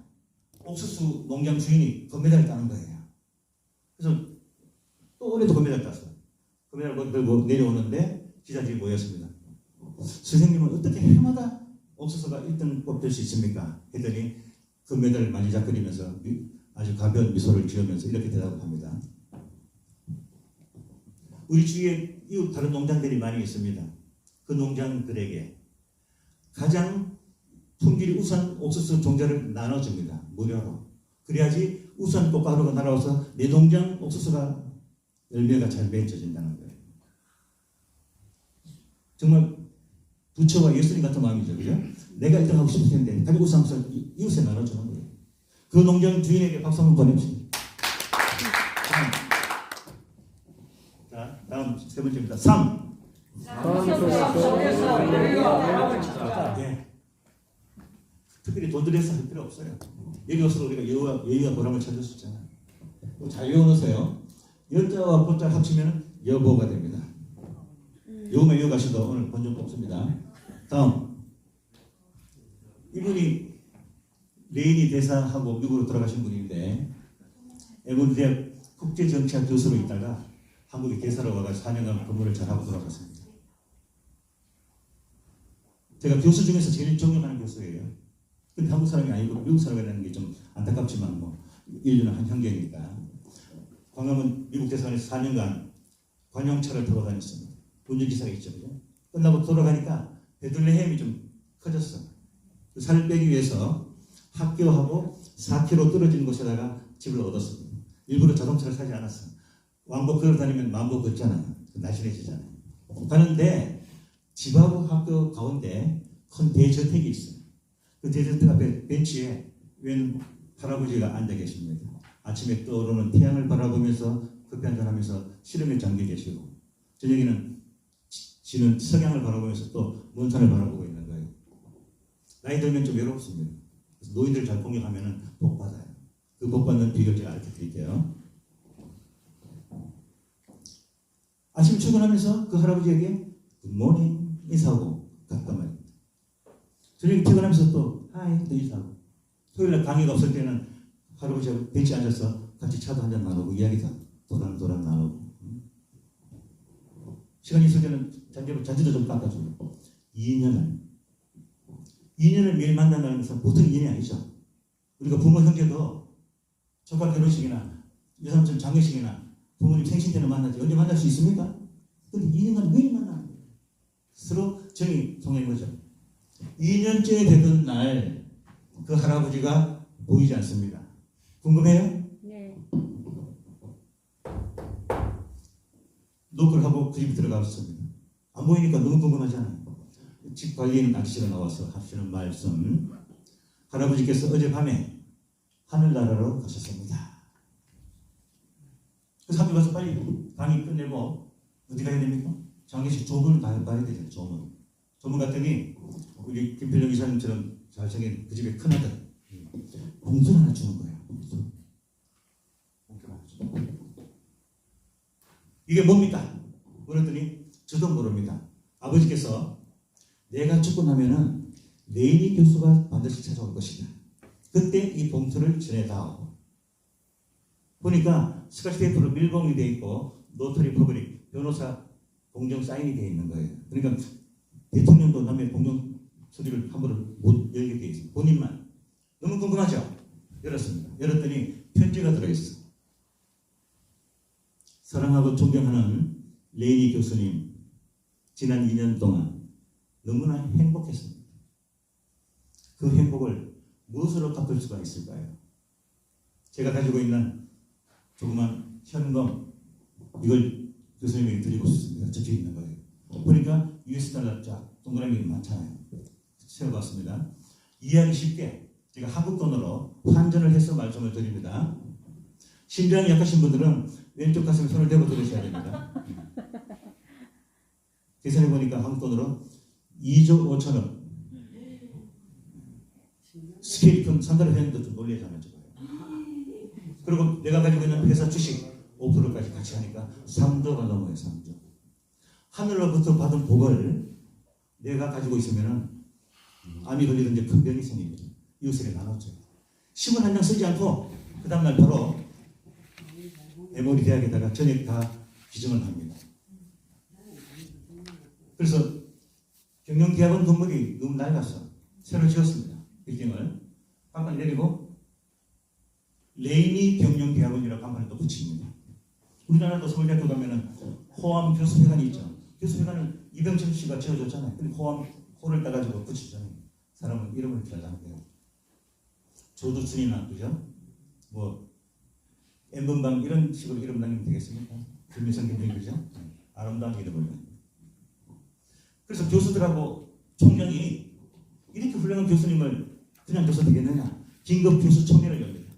옥수수 농장 주인이 금메달을 따는 거예요. 그래서 또 올해도 금메달 땄어요. 금메달 들고 내려오는데 기자들이 모였습니다. 선생님은 어떻게 해마다 옥수수가 1등 뽑을 수 있습니까? 했더니 금메달을 만지작거리면서 아주 가벼운 미소를 지으면서 이렇게 대답을 합니다. 우리 주위에 이웃 다른 농장들이 많이 있습니다. 그 농장들에게 가장 품질이 우선 옥수수 종자를 나눠줍니다. 무료로. 그래야지 우선 꽃가루가 날아와서 내 농장 옥수수가 열매가 잘 맺어진다는 거예요. 정말 부처와 예수님 같은 마음이죠. 그죠? 내가 1등 하고 싶을 텐데 가지고 우선 이웃에 나눠주는 거예요. 그 농장 주인에게 박수 한번 보내주세요. 자, 다음 세 번째입니다. 3. 예. 특별히 돈 들여서 할 필요 없어요. 여기 와서 우리가 여유와 보람을 찾을 수 있잖아요. 잘 외워놓으세요. 여자와 보자 합치면 여보가 됩니다. 여우만 외워가셔도 오늘 본적 없습니다. 다음. 이분이 레이니 대사하고 미국으로 돌아가신 분인데 에버드 대학 국제정치학 교수로 있다가 한국에 대사로 와가지고 4년간 근무를 잘하고 돌아갔습니다. 제가 교수 중에서 제일 존경하는 교수예요. 근데 한국 사람이 아니고 미국 사람이라는 게 좀 안타깝지만 뭐 인류는 한 형제니까. 광화문 미국 대사관에서 4년간 관용차를 타고 다녔습니다. 운전기사가 있죠. 그죠? 끝나고 돌아가니까 베들레헴이 좀 커졌어. 살을 빼기 위해서 학교하고 4km 떨어진 곳에다가 집을 얻었습니다. 일부러 자동차를 사지 않았어. 왕복 걸어 다니면 만복 걷잖아요. 날씬해지잖아요. 가는데 집하고 학교 가운데 큰 대저택이 있어요. 그 대저택 앞에 벤치에 웬 할아버지가 앉아 계십니다. 아침에 떠오르는 태양을 바라보면서 커피 한잔 하면서 시름에 잠겨 계시고 저녁에는 지는 석양을 바라보면서 또 먼 산을 바라보고 있는 거예요. 나이 들면 좀 외롭습니다. 그래서 노인들 잘 공경하면 복 받아요. 그 복 받는 비결 제가 알려드릴게요. 아침 출근하면서 그 할아버지에게 굿모닝 인사하고 갔단 말입니다. 저녁에 퇴근하면서 또 하이 또 인사하고 토요일날 강의가 없을 때는 할아버지하고 벤치에 앉아서 같이 차도 한잔 나누고 이야기도 도란도란 나누고 시간이 있을 때는 잔디도 좀 깎아주고 2년을 매일 만난다는 것은 보통 인연이 아니죠. 우리가 부모 형제도 조카 결혼식이나 여삼촌 장례식이나 부모님 생신 때는 만나지 언제 만날 수 있습니까? 근데 2년간 매일 만나는 거예요. 서로 정이 통한 거죠. 2년째 되던 날 그 할아버지가 보이지 않습니다. 궁금해요? 네. 노크를 하고 그 집에 들어갔습니다. 안 보이니까 너무 궁금하잖아요. 집 관리인 아저씨가 나와서 하시는 말씀 할아버지께서 어젯밤에 하늘나라로 가셨습니다. 그래서 학교 가서 빨리 강의 끝내고 어디 가야 됩니까? 장례식 조문을 봐야 되죠. 조문 갔더니 우리 김필령 이사님처럼 잘생긴 그 집의 큰아들 봉투를 하나 주는 거예요. 봉투를 하나 주는 거예요. 이게 뭡니까? 그랬더니 저도 모릅니다. 아버지께서 내가 죽고 나면은 레이니 교수가 반드시 찾아올 것이다. 그때 이 봉투를 전해다오. 보니까 스카치 테이프로 밀봉이 되어 있고 노터리 퍼블릭 변호사 공정 사인이 되어 있는 거예요. 그러니까 대통령도 남의 공정 서류를 함부로 못 열게 되어 있어요. 본인만. 너무 궁금하죠? 열었습니다. 열었더니 편지가 들어있어. 사랑하고 존경하는 레이니 교수님, 지난 2년 동안 너무나 행복했습니다. 그 행복을 무엇으로 갚을 수가 있을까요? 제가 가지고 있는 조그만 현금, 이걸 교수님에게 드리고 싶습니다. 적혀 있는 거예요. 보니까 US 달러 쫙 동그라미 많잖아요. 세워봤습니다. 이해하기 쉽게 제가 한국 돈으로 환전을 해서 말씀을 드립니다. 심장이 약하신 분들은 왼쪽 가슴에 손을 대고 들으셔야 됩니다. 계산해 보니까 한국 돈으로 2조 5천억. 스케일이 큰 상가를 했는데 좀 놀라잖아요. 그리고 내가 가지고 있는 회사 주식 5%까지 같이 하니까 3조가 넘어요. 3조. 하늘로부터 받은 복을 내가 가지고 있으면 암이 걸리든지 큰 병이 생깁니다. 이웃에게 나눠줘요. 신문 한 장 쓰지 않고 그 다음날 바로 에모리 대학에다가 전액 다 기증을 합니다. 그래서 경영대학원 건물이 너무 낡아서 새로 지었습니다. 빌딩을 간판 내리고 레이니 경영대학원이라고 간판을 또 붙입니다. 우리나라도 서울대학교 가면은 호암 교수회관이 있죠. 교수회관을 이병철 씨가 지어줬잖아요. 근데 호를 따가지고 붙이잖아요. 사람은 이름을 달라는데요. 조두순이나 그죠? 뭐 엠번방 이런 식으로 이름 남기면 되겠습니까? 김민성 교수님 그죠? 아름다운 이름을. 그래서 교수들하고 총장이 이렇게 훌륭한 교수님을 그냥 둬서 되겠느냐? 긴급 교수 총회를 엽니다.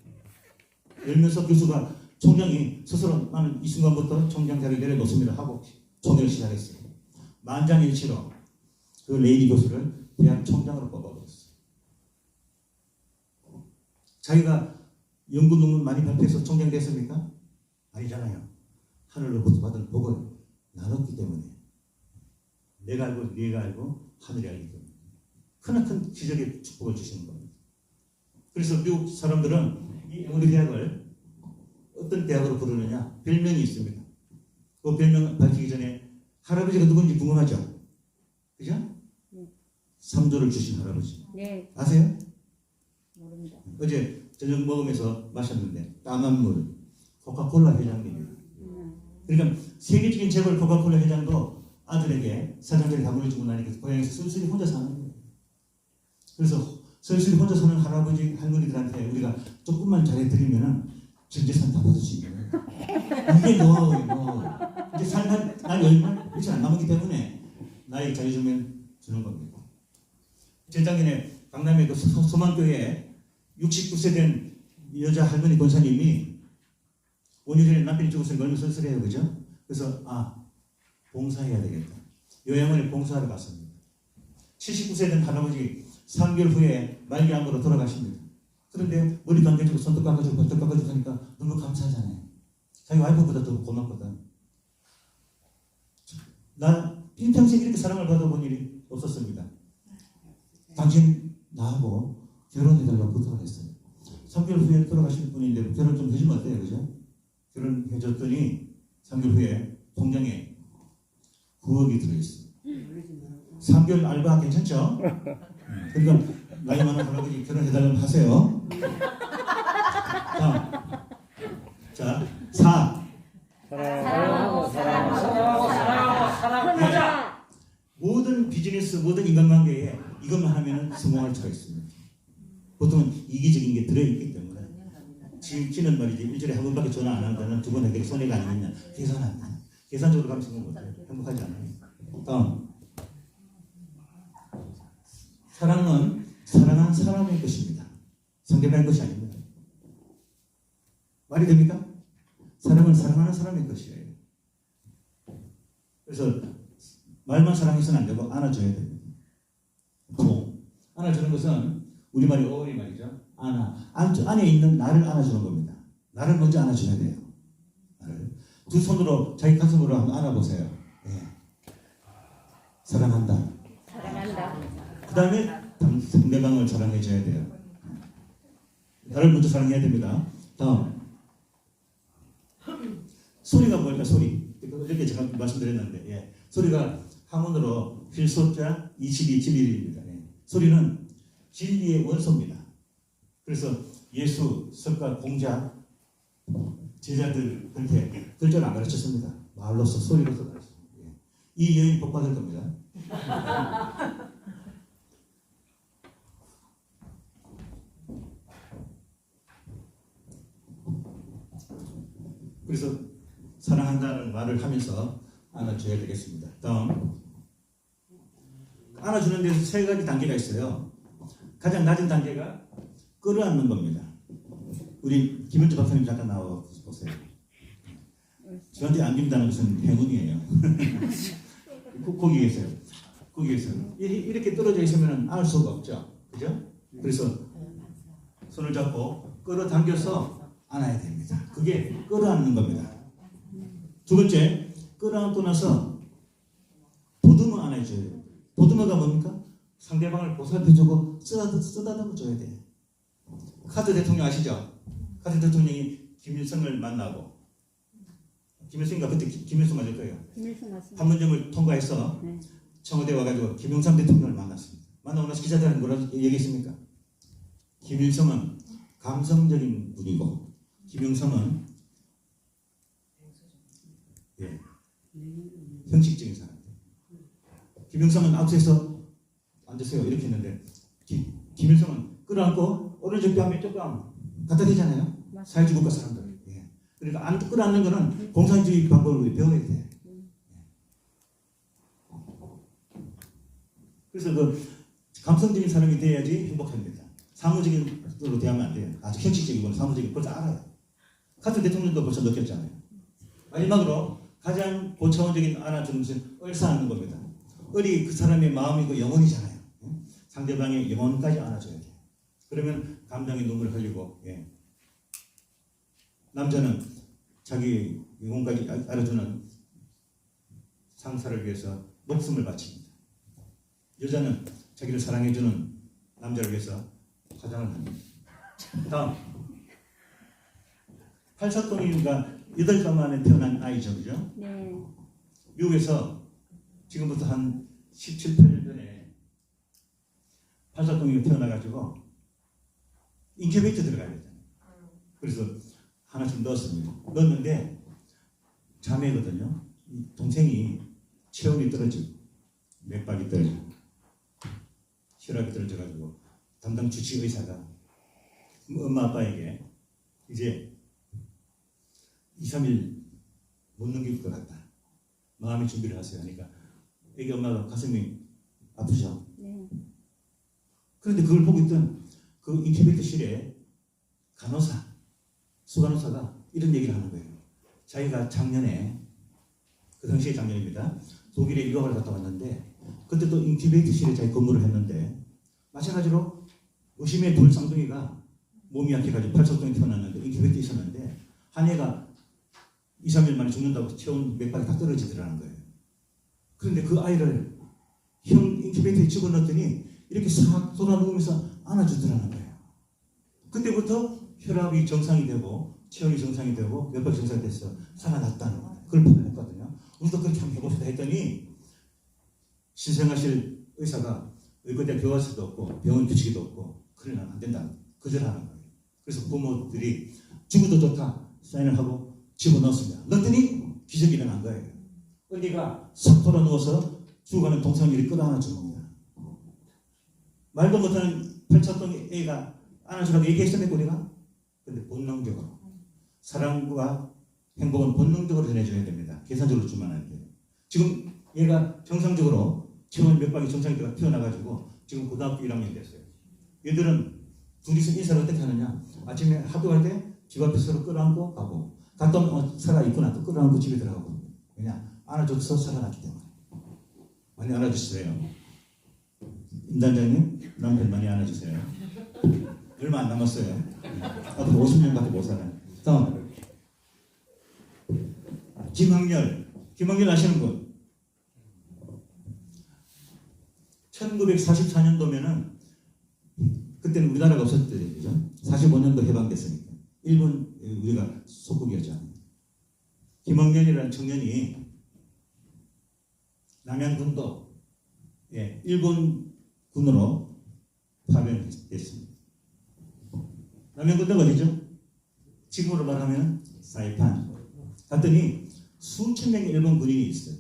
열면서 교수가 총장이 스스로 나는 이 순간부터 총장 자리를 내려놓습니다 하고 총회를 시작했어요. 만장일치로 그 레이니 교수를 대학 총장으로 뽑아버렸어요. 자기가 연구 논문 많이 발표해서 총장 됐습니까? 아니잖아요. 하늘로부터 받은 복을 나눴기 때문에 내가 알고 네가 알고 하늘이 알기 때문에 크나큰 기적의 축복을 주시는 겁니다. 그래서 미국 사람들은 이 에모리 대학을 어떤 대학으로 부르느냐 별명이 있습니다. 그 별명 밝히기 전에 할아버지가 누군지 궁금하죠? 그죠? 3조를 주신 할아버지. 네, 아세요? 모릅니다. 어제 저녁 먹으면서 마셨는데 까만 물 코카콜라 회장님이에요. 그러니까 세계적인 재벌 코카콜라 회장도 아들에게 사장들이 다 물려주고 나니까 고향에서 쓸쓸히 혼자 사는 거예요. 그래서 쓸쓸히 혼자 사는 할아버지 할머니들한테 우리가 조금만 잘해드리면은 전 재산 다 받을 수 있는 거예요. 이게 너 이제 살만 날 열만 그렇지 안 남았기 때문에 나에게 잘해주면 주는 겁니다. 재작년에 강남의 그 소만교회에 69세 된 여자 할머니 권사님이 5년 전에 남편이 죽었으니까 얼마나 쓸쓸해요. 그죠? 그래서 봉사해야 되겠다. 요양원에 봉사하러 갔습니다. 79세 된 할아버지 3개월 후에 말기암으로 돌아가십니다. 그런데 머리도 안 대주고 손도 깎아주고 발도 깎아주고 하니까 너무 감사하잖아요. 자기 와이프보다 더 고맙거든. 난 일평생 이렇게 사랑을 받아본 일이 없었습니다. 당신 나하고 결혼해달라고 부탁을 했어요. 3개월 후에 돌아가실 분인데 결혼 좀 해주면 어때요? 그죠? 결혼해줬더니 3개월 후에 통장에 9억이 들어있어요. 3개월 알바 괜찮죠? 그러니까 나이 많은 할아버지 결혼해달라고 하세요. 다음. 자, 4. 사랑하자. 모든 비즈니스, 모든 인간관계에 이것만 하면 성공할 수가 있습니다. 보통은 이기적인 게 들어있기 때문에 지는 말이지 일주일에 한 번밖에 전화 안 한다는 두 번 하게 손해가 아니냐 계산 안 돼. 계산적으로 가면 성공 못해요. 행복하지 않아요. 다음. 사랑은 사랑한 사람의 것입니다. 상대방의 것이 아닙니다. 말이 됩니까? 사랑은 사랑하는 사람의 것이에요. 그래서 말만 사랑해서는 안 되고 안아줘야 됩니다. 안아주는 것은 우리말이 어원이 말이죠. 안에 있는 나를 안아주는 겁니다. 나를 먼저 안아줘야 돼요. 나를. 두 손으로 자기 가슴으로 한번 안아보세요. 예. 사랑한다. 사랑한다. 그 다음에 상대방을 사랑해줘야 돼요. 나를 먼저 사랑해야 됩니다. 다음 소리가 뭘까? 소리. 이렇게 제가 말씀드렸는데 예. 소리가 한문으로 필소자 2271입니다. 예. 소리는 진리의 원소입니다. 그래서 예수, 석가, 공자, 제자들 그렇게 글자를 안 가르쳤습니다. 말로서 소리로서 가르쳤습니다. 예. 이 여인 복 받을 겁니다. 그래서 사랑한다는 말을 하면서 안아줘야 되겠습니다. 다음 안아주는 데서 세 가지 단계가 있어요. 가장 낮은 단계가 끌어안는 겁니다. 우리 김은주 박사님 잠깐 나와 보세요. 저한테 안긴다는 것은 행운이에요. 거기 계세요. 거기 계세요. 이렇게 떨어져 있으면 안을 수가 없죠. 그죠? 그래서 손을 잡고 끌어당겨서 안아야 됩니다. 그게 끌어안는 겁니다. 두 번째, 끌어안고 나서 보듬어 안아줘야 돼요. 보듬어가 뭡니까? 상대방을 보살펴주고 쓰다듬어 줘야 돼요. 카드 대통령 아시죠? 카드 대통령이 김일성을 만나고 김일성인가 그때 김일성 맞을 거예요. 김일성 맞습니다. 판문점을 통과해서 네. 청와대 와가지고 김영삼 대통령을 만났습니다. 만나고 나서 기자들한테 뭐라고 얘기했습니까? 김일성은 감성적인 분이고 김영삼은 형식적인 사람. 김영삼은 앞서서 앉으세요 이렇게 했는데 김일성은 끌어안고 오른쪽 뺨 왼쪽 뺨 갖다 대잖아요. 사회주의 국가 사람들. 예. 그러니까 안 끌어안는 거는 공산주의 방법을 배워야 돼. 그래서 그 감성적인 사람이 돼야지 행복합니다. 사무적인 걸로 대하면 안 돼요. 아주 형식적이고 사무적인 벌써 알아요. 카트 대통령도 벌써 느꼈잖아요. 마지막으로 가장 고차원적인 안아주는 것은 얼싸안는 겁니다. 얼이 그 사람의 마음이고 영혼이잖아요. 상대방의 영혼까지 안아줘야 돼요. 그러면 감정의 눈물을 흘리고 예. 남자는 자기 영혼까지 알아주는 상사를 위해서 목숨을 바칩니다. 여자는 자기를 사랑해주는 남자를 위해서 화장을 합니다. 다음 8사돈이니까 8달 만에 태어난 아이죠. 그죠? 네. 미국에서 지금부터 한 17, 18년 전에 8사돈이 태어나가지고 인큐베이터 들어가야 되잖아요. 그래서 하나씩 넣었습니다. 넣었는데 자매거든요. 동생이 체온이 떨어지고 맥박이 떨어지고 혈압이 떨어져가지고 담당 주치의 의사가 엄마 아빠에게 이제 2, 3일 못 넘길 것 같다. 마음의 준비를 하세요 하니까 애기 엄마가 가슴이 아프죠. 네. 그런데 그걸 보고 있던 그 인큐베이터실에 간호사, 수간호사가 이런 얘기를 하는 거예요. 자기가 작년에 그 당시에 작년입니다. 독일에 유학을 갔다 왔는데 그때 또 인큐베이터실에 자기 근무를 했는데 마찬가지로 의심의 둘 쌍둥이가 몸이 약해가지고 8사돈이 태어났는데 인큐베이터에 있었는데 한 애가 2, 3일 만에 죽는다고 체온 맥박이 다 떨어지더라는 거예요. 그런데 그 아이를 인큐베이터에 집어넣었더니 이렇게 싹 돌아누우면서 안아주더라는 거예요. 그때부터 혈압이 정상이 되고 체온이 정상이 되고 맥박이 정상이 돼서 살아났다는 거예요. 그걸 보냈거든요. 우리도 그렇게 한번 해봅시다 했더니 신생아실 의사가 의과대 교과서도 없고 병원 규칙도 없고 그러면 안 된다. 거절하는 거예요. 그래서 부모들이 죽어도 좋다 사인을 하고 집어넣었습니다. 넣었더니 기적이 일어난 거예요. 언니가 싹 돌아 누워서 죽어가는 동생들이 끌어안아준 겁니다. 말도 못하는 8사돈 애가 안아주라고 얘기했습니까 우리가? 근데 본능적으로 사랑과 행복은 본능적으로 전해줘야 됩니다. 계산적으로 주면 안 돼요. 지금 얘가 정상적으로 체온 맥박이 정상적으로 튀어나가지고 지금 고등학교 1학년 됐어요. 얘들은 둘이서 인사를 어떻게 하느냐? 아침에 학교 갈 때 집 앞에 서로 끌어안고 가고, 갔다 오면 살아있구나 또 끌어안고 집에 들어가고. 그냥 안아줘서 살아났기 때문에. 많이 안아주세요. 임 단장님, 남편 많이 안아주세요. 얼마 안 남았어요. 앞으로 50년밖에 못 살아요. 다음. 김학렬 아시는 분? 1944년도면은 그때는 우리나라가 없었을 때죠. 45년도 해방됐으니까. 일본 우리가 속국이었죠. 김학렬이라는 청년이 남양군도 일본 군으로 파병됐습니다. 남양군도가 어디죠? 지금으로 말하면 사이판. 갔더니 수천 명의 일본 군인이 있어요.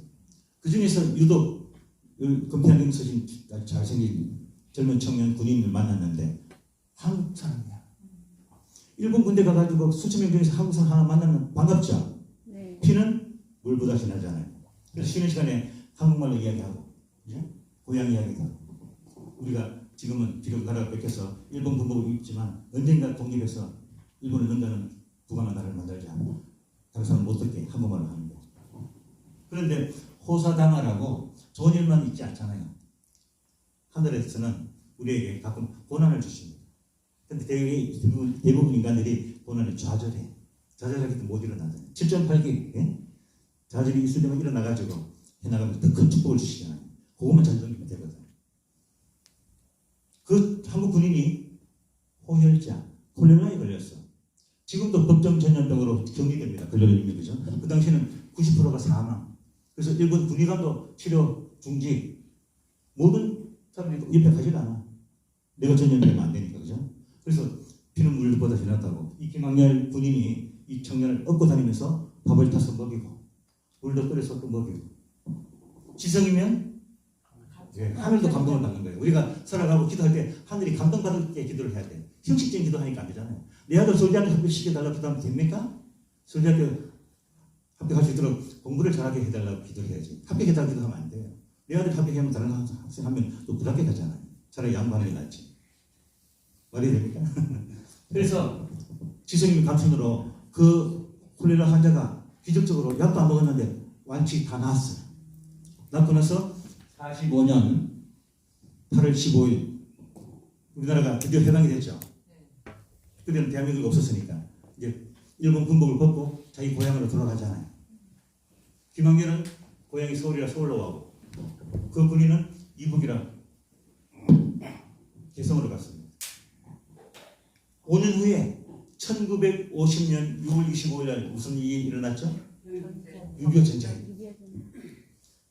그 중에서 유독 금태안경 쓰신 아주 잘생긴 젊은 청년 군인을 만났는데 한국 사람이야. 일본 군대 가가지고 수천 명 중에서 한국 사람 하나 만나면 반갑죠? 네. 피는 물보다 진하잖아요. 그래서 쉬는 시간에 한국말로 이야기하고, 그죠? 고향 이야기도 하고. 우리가 지금은 비록 나라가 뺏겨서 일본 군복을 입지만 언젠가 독립해서 일본을 넘가는 부강한 나라를 만들자. 다른 사람 못 듣게 한국말로 하는 거예요. 그런데 호사당하라고 좋은 일만 있지 않잖아요. 하늘에서는 우리에게 가끔 고난을 주십니다. 근데 대부분 인간들이 고난을 좌절해. 좌절하기 때문에 못 일어나잖아요. 7.8기 좌절이 있을 때만 일어나가지고 해나가면 더 큰 축복을 주시잖아요. 그것만 잘 넘기면 되거든. 그 한국 군인이 호혈자, 콜레라에 걸렸어. 지금도 법정 전염병으로 격리됩니다. 걸려있는 거죠. 그 당시에는 90%가 사망. 그래서 일본 군의관도 치료 중지. 모든 사람들이 옆에 가질 않아. 내가 전염되면 안 되니까, 그죠? 그래서 피는 물보다 지났다고. 이 김학렬 군인이 이 청년을 업고 다니면서 밥을 타서 먹이고, 물도 끓여서 또 먹이고. 지성이면 하늘도 감동을 받는 거예요. 우리가 살아가고 기도할 때 하늘이 감동받을 때 기도를 해야 돼. 형식적인 기도하니까 안 되잖아요. 내 아들 서울대학교 합격시켜달라고 기도하면 됩니까? 서울대학교 합격할 수 있도록 공부를 잘하게 해달라고 기도를 해야지. 합격해달라고 기도하면 안 돼요. 내 아들 합격하면 다른 학생 하면 또 불합격하잖아요. 차라리 양보하는 게 낫지. 말이 됩니까? 그래서 지성님 감춘으로 그 콜레라 환자가 기적적으로 약도 안 먹었는데 완치 다 나았어요. 낳고 나서 45년 8월 15일 우리나라가 드디어 해방이 됐죠. 그때는 대한민국이 없었으니까 이제 일본 군복을 벗고 자기 고향으로 돌아가잖아요. 김학렬은 고향이 서울이라 서울로 가고 그 군인은 이북이라 개성으로 갔습니다. 5년 후에 1950년 6월 25일 날 무슨 일이 일어났죠? 6.25 전쟁.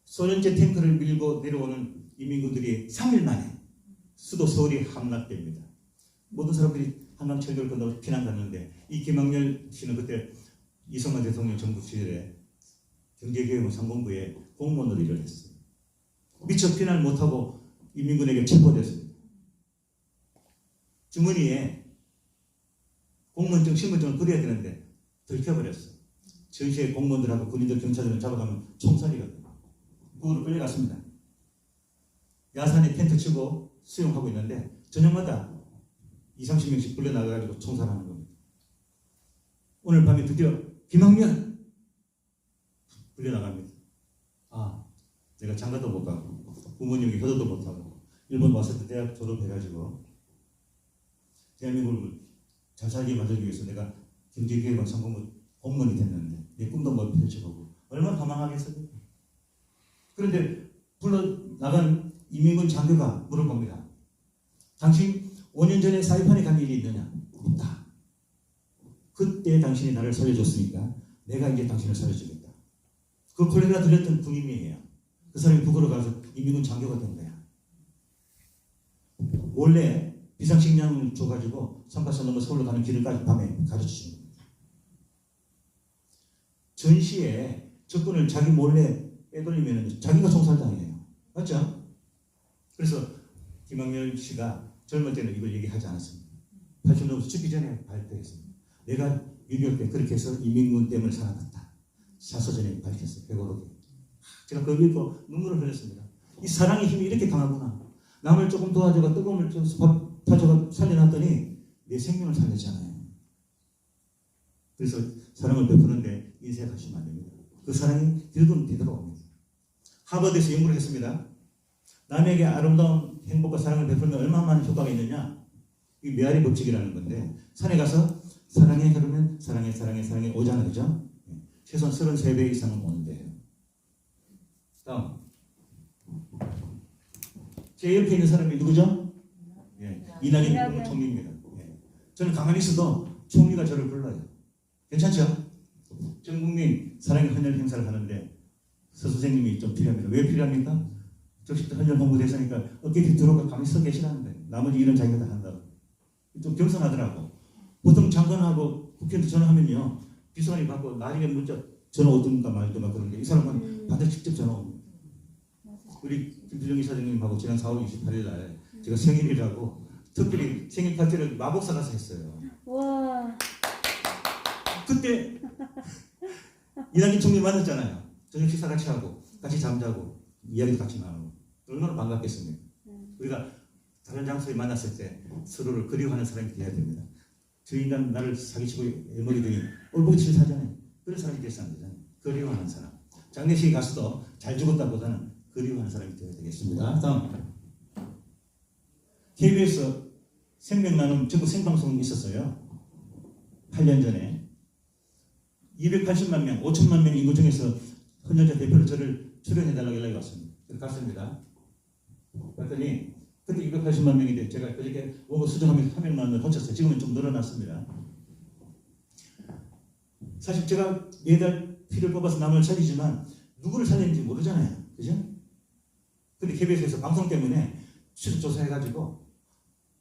소련제 탱크를 밀고 내려오는 인민군들이 3일 만에 수도 서울이 함락됩니다. 모든 사람들이 한강철교를 건너서 피난 갔는데 이 김학렬 씨는 그때 이승만 대통령 정부 시절에 경제개혁상공부에 공무원으로 일을 했어요. 미처 피난을 못하고 인민군에게 체포됐습니다. 주머니에 공무원증, 신분증을 그려야 되는데 들켜버렸어요. 전시에 공무원들하고 군인들, 경찰들을 잡아가면 총살이거든요. 그걸로 끌려갔습니다. 야산에 텐트 치고 수영하고 있는데 저녁마다 20-30명씩 불려나가가지고 총살하는 겁니다. 오늘 밤에 드디어 김학렬 불려나갑니다. 아, 내가 장가도 못 가고 부모님에게 효도도 못하고 일본 왔을 때 대학 졸업해가지고 대한민국을 잘 살게 만들기 위해서 내가 경제개혁원 상공부 공무원이 됐는데 내 꿈도 못 펼쳐보고 얼마나 허망하겠어요. 그런데 불러나간 이민군 장교가 물어봅니다. 당신 5년 전에 사이판에 간 일이 있느냐? 없다. 그때 당신이 나를 살려줬으니까 내가 이제 당신을 살려주겠다. 그 콜레라 들렸던 군인이에요. 그 사람이 북으로 가서 이민군 장교가 된 거야. 원래 비상식량을 줘가지고 선박선 넘어 서울로 가는 길을까지 밤에 가르쳐주는 겁니다. 전시에 적군을 자기 몰래 빼돌리면 자기가 총살당해요. 맞죠? 그래서 김학렬 씨가 젊을 때는 이걸 얘기하지 않았습니다. 80년부터 죽기 전에 발표했습니다. 내가 6.25 때 그렇게 해서 인민군 때문에 살아났다. 사서전에 밝혔어요. 배고르게. 제가 그걸 읽고 눈물을 흘렸습니다. 이 사랑의 힘이 이렇게 강하구나. 남을 조금 도와줘가 뜨거운 물 밥 타줘가 살려놨더니 내 생명을 살렸잖아요. 그래서 사랑을 베푸는데 인색하시면 안 됩니다. 그 사랑이 뒤돌아옵니다. 하버드에서 연구를 했습니다. 남에게 아름다운 행복과 사랑을 베풀면 얼마나 많은 효과가 있느냐? 이 메아리 법칙이라는 건데 산에 가서 사랑해 그러면 사랑해 오잖아요. 그죠? 최소한 33배 이상은 오는데요. 다음 제 옆에 있는 사람이 누구죠? 예, 이낙연 총리입니다. 예. 저는 가만히 있어도 총리가 저를 불러요. 괜찮죠? 전 국민 사랑의 헌혈 행사를 하는데 서 선생님이 좀 필요합니다. 왜 필요합니까? 적시도 헌혈 홍보대사니까 어깨 뒤 들어가 가만히 서 계시라는데 나머지 일은 자기가 다 한다고. 좀 겸손하더라고. 보통 장관하고 국회의원 전화하면요 비서관이 받고 나중에 문자 전화 오든가 말든가 그런데 이 사람은 반드시 직접 전화 옵니다. 우리 김주정 이사장님하고 지난 4월 28일 날 제가 생일이라고 특별히 생일 파티를 마곡사 가서 했어요. 와. 그때 이낙연 총리 만났잖아요. 저녁 식사 같이 하고 같이 잠자고 이야기도 같이 나누고 얼마나 반갑겠습니까? 우리가 다른 장소에 만났을 때 서로를 그리워하는 사람이 되어야 됩니다. 저 인간 나를 사기치고 애머리더니 얼굴이 질사잖아요. 그런 사람이 되어야 안 되잖아요. 그리워하는 사람. 장례식에 가서도 잘 죽었다보다는 그리워하는 사람이 되어야 되겠습니다. 다음 KBS 생명나눔 전국 생방송이 있었어요. 8년 전에 280만 명, 5천만 명 인구 중에서 헌혈자 대표로 저를 출연해달라고 연락이 왔습니다. 그래서 갔습니다. 그랬더니 그때 280만 명인데 제가 그저께 원고 수정하면서 1명만을 혼쳤어요. 지금은 좀 늘어났습니다. 사실 제가 매달 피를 뽑아서 남을 살리지만 누구를 살리는지 모르잖아요. 그죠? 근데 KBS에서 방송 때문에 추적 조사해가지고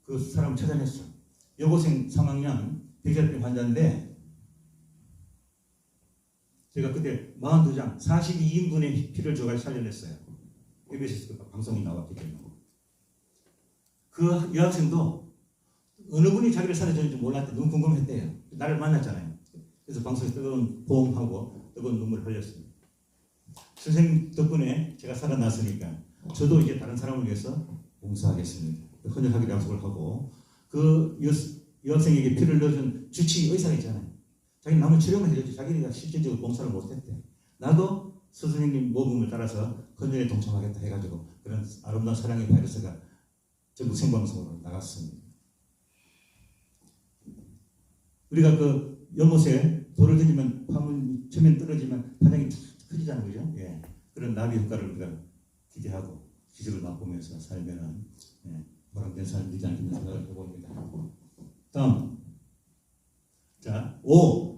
그 사람을 찾아냈어. 여고생 3학년 백혈병 환자인데 제가 그때 42장 42인분의 피를 줘가지고 살려냈어요. KBS에서 그 방송이 나왔기 때문에. 그 여학생도 어느 분이 자기를 살려줬는지 몰랐대. 너무 궁금했대요. 나를 만났잖아요. 그래서 방송에 뜨거운 보험하고 뜨거운 눈물을 흘렸습니다. 선생님 덕분에 제가 살아났으니까 저도 이제 다른 사람을 위해서 봉사하겠습니다. 헌혈하기로 약속을 하고 그 여학생에게 피를 넣어준 주치 의사가 있잖아요. 자기 남을 치료만 해줬지 자기가 실질적으로 봉사를 못했대. 나도 선생님 모범을 따라서 헌혈에 동참하겠다 해가지고 그런 아름다운 사랑의 바이러스가 전국 생방송으로 나갔습니다. 우리가 그 연못에 돌을 던지면 파문 처음엔 떨어지면 파장이 커지잖아요. 그죠? 예. 그런 나비 효과를 우리가 기대하고 기적을 맛보면서 살면은 예. 보람된 삶이 되지 않겠나 생각을 해봅니다. 다음. 자, 5.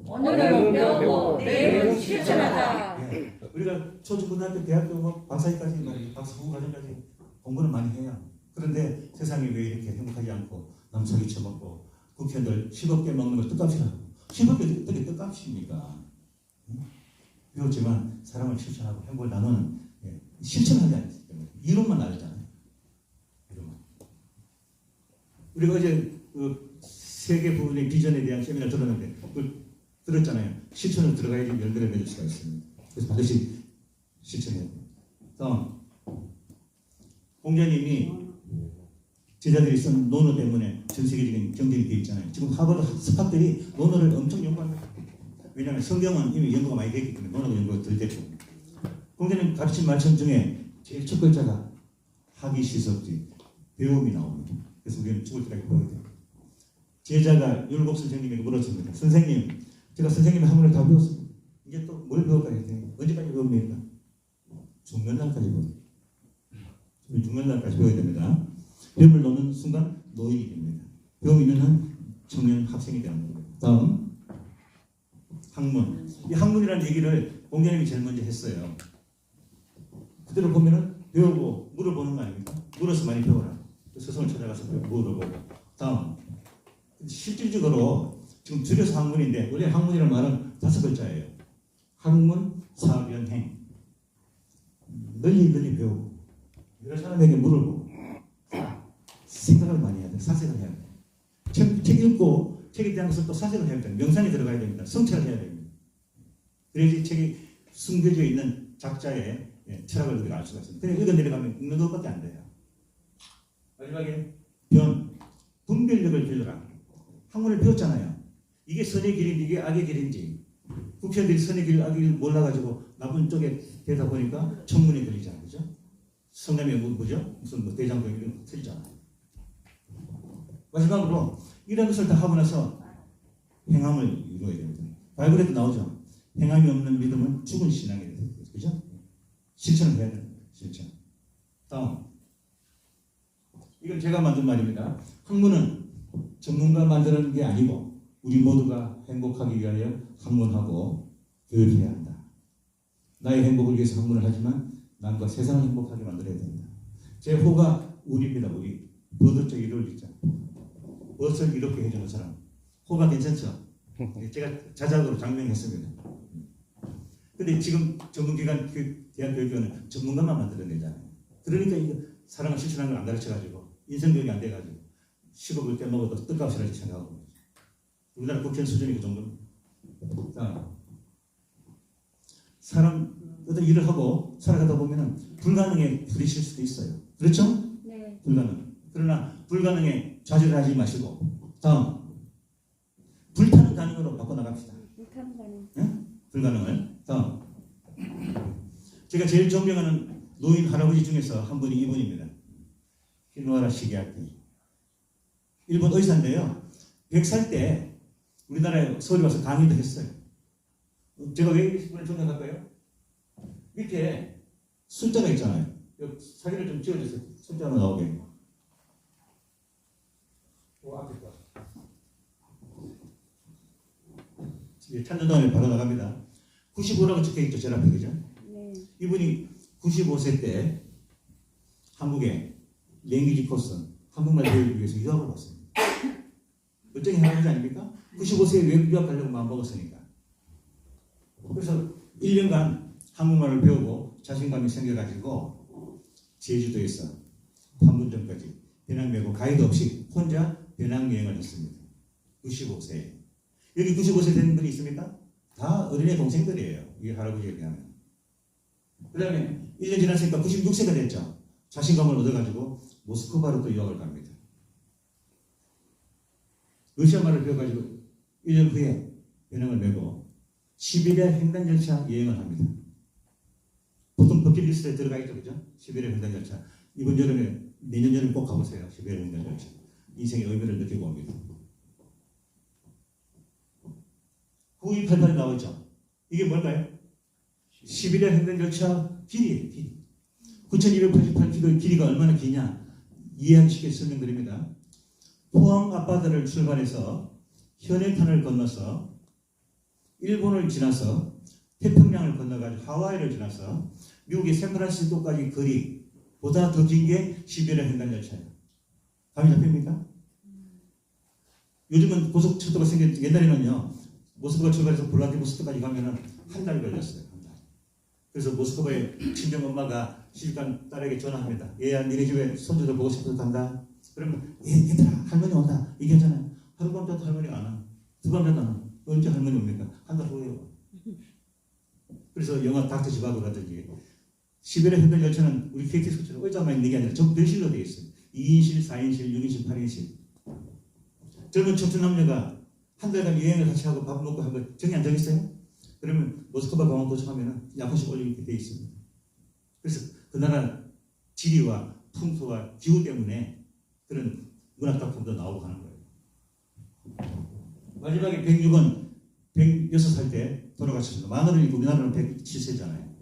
오늘은 배우고 내일은 실천하자. 예. 우리가 초중고등학교 대학교 뭐 박사학위까지 말이죠. 박사 후보 과정까지 공부는 많이 해요. 그런데 세상이 왜 이렇게 행복하지 않고 남사기 쳐먹고 국회의원들 10억 개 먹는 걸 뜻값이라고. 10억 개 어떻게 뜻값입니까? 배웠지만 사랑을 실천하고 행복을 나누는 실천하지 않기 때문에 이론만 알잖아요. 이론만. 우리가 어제 그 세계 부분의 비전에 대한 세미나를 들었는데 그걸 들었잖아요. 실천을 들어가야지 열매를 맺을 수가 있습니다. 그래서 반드시 실천해야 됩니다. 다음. 공자님이 제자들이 쓴 논어 때문에 전 세계적인 경쟁이 되어 있잖아요. 지금 하버드 스파들이 논어를 엄청 연구합니다. 왜냐하면 성경은 이미 연구가 많이 되기 때문에 논어가 연구가 덜 됐고 공자님 가르친 말씀 중에 제일 첫 글자가 학이 시석지 배움이 나옵니다. 그래서 우리는 죽을 때까지 배워야 돼요. 제자가 율곡 선생님에게 물었습니다. 선생님, 제가 선생님의 학문을 다 배웠습니다. 이제 또 뭘 배울까 했더니 언제까지 배웁니까? 죽는 날까지 배웁니다. 죽는 날까지 배워야 됩니다. 배움을 놓는 순간 노인이 됩니다. 배움이 있는 한 청년 학생이 되는 겁니다. 다음 학문. 이 학문이라는 얘기를 공자님이 제일 먼저 했어요. 그대로 보면은 배우고 물어보는 거 아닙니까? 물어서 많이 배워라. 스승을 찾아가서 물어보고. 다음 실질적으로 지금 줄여서 학문인데 원래 학문이라는 말은 5글자예요. 학문, 사변행. 널리 배우고 여러 사람에게 물어보고 생각을 많이 해야 돼. 사색을 해야 돼. 책 읽고 책에 대한 것을 또 사색을 해야 됩니다. 명상에 들어가야 됩니다. 성찰을 해야 됩니다. 그래야지 책이 숨겨져 있는 작자의 철학을 우리가 알 수가 있습니다. 그냥 읽어 내려가면 읽는 것밖에 안 돼요. 마지막에 변, 분별력을 길러라. 학문을 배웠잖아요. 이게 선의 길인지 이게 악의 길인지 국회의원들이 선의 길, 악의 길 몰라가지고 나쁜 쪽에 되다 보니까 청문회 걸리잖아요. 그죠? 성남이 뭐죠? 무슨 뭐 대장동 이런 거 틀리잖아요. 마지막으로 이런 것을 다 하고 나서 행함을 이루어야 됩니다. 바이블에도 나오죠. 행함이 없는 믿음은 죽은 신앙이 됩니다. 그죠? 실천을 해야 됩니다. 실천. 다음. 이건 제가 만든 말입니다. 학문은 전문가 만드는 게 아니고 우리 모두가 행복하기 위하여 학문하고 교육해야 한다. 나의 행복을 위해서 학문을 하지만 남과 세상을 행복하게 만들어야 된다. 제 호가 우리입니다. 우리. 버드적 이를 있죠. 버스를 이렇게 해주는 사람. 호가 괜찮죠? 제가 자작으로 장명했습니다. 근데 지금 전문기관 대학교육원은 전문가만 만들어내잖아요. 그러니까 이거 사람을 실천하는 걸 안 가르쳐가지고 인성교육이 안 돼가지고 10억을 떼먹어도 떡값이라고 생각하고 우리나라 국회의원 수준이 그 정도. 자, 사람 어떤 일을 하고 살아가다 보면은 불가능에 부딪힐 수도 있어요. 그렇죠? 네. 불가능. 그러나 불가능에 좌절하지 마시고 다음 불타는 가능으로 바꿔나갑시다. 못하는 거는 예? 불가능을. 다음 제가 제일 존경하는 노인 할아버지 중에서 한 분이 이분입니다. 히노하라 시게아키. 일본 의사인데요. 100살 때 우리나라에 서울에 와서 강의도 했어요. 제가 왜 이분을 존경할까요? 밑에 숫자가 있잖아요. 여기 사진을 좀 찍어주세요. 숫자가 나오게. 앞에 거. 찾는 동안에 바로 나갑니다. 95라고 적혀있죠. 제일 앞에. 그죠? 네. 이분이 95세 때 한국에 랭귀지 코스 한국말 배우기 위해서 유학을 왔습니다. 멋쟁이 할아버지 아닙니까? 95세에 왜 유학 가려고 마음먹었으니까. 그래서 1년간 한국말을 배우고 자신감이 생겨가지고 제주도에서 판문점까지 배낭 메고 가이드 없이 혼자 배낭여행을 했습니다. 95세. 여기 95세 되는 분이 있습니까? 다 어린애 동생들이에요. 이 할아버지에 비하면. 그 다음에 1년 지났으니까 96세가 됐죠. 자신감을 얻어가지고 모스크바로 또 유학을 갑니다. 러시아 말을 배워가지고 1년 후에 배낭을 메고 시베리아 횡단 열차 여행을 합니다. 보통 버킷리스트에 들어가 있죠. 그죠? 시베리아 횡단 열차. 이번 여름에, 내년 여름에 꼭 가보세요. 시베리아 횡단 열차. 인생의 의미를 느끼고 옵니다. 9288이 나오죠. 이게 뭘까요? 시베리아 횡단 열차 길이에요. 길이. 9288km 길이가 얼마나 기냐 이해하기 쉽게 설명드립니다. 포항 앞바다를 출발해서 현해탄을 건너서 일본을 지나서 태평양을 건너가지고 하와이를 지나서 미국의 샌프란시스코까지 거리보다 더 긴 게 시베리아 횡단 열차예요. 감이 잡힙니까? 요즘은 고속철도가 생겼 옛날에는요. 모스크바 출발해서 블라디보스토크까지 가면은 한 달 걸렸어요. 한 달. 그래서 모스크바의 친정 엄마가 시집간 딸에게 전화합니다. 얘야 니네 집에 손주들 보고 싶어서 간다. 그러면 얘들아 할머니 온다. 이게 괜찮아요. 하룻밤 자도 할머니가 안 와. 두밤 자도 안 와. 언제 할머니 옵니까? 한 달 후에 와. 그래서 영화 닥터 지바고라든지 시베리아 횡단 열차는 우리 KTX처럼 의자만 있는 게 아니라 정별실로 되어 있어요. 2인실, 4인실, 6인실, 8인실. 젊은 청춘 남녀가 한 달간 여행을 같이 하고 밥 먹고 한 거 정이 안 정했어요? 그러면 모스크바 공항 도착하면 약혼식 올리게 돼 있습니다. 그래서 그 나라 지리와 풍토와 기후 때문에 그런 문학작품도 나오고 하는 거예요. 마지막에 106은 106살 때 돌아가셨습니다. 만으로니까 우리나라는 107세잖아요.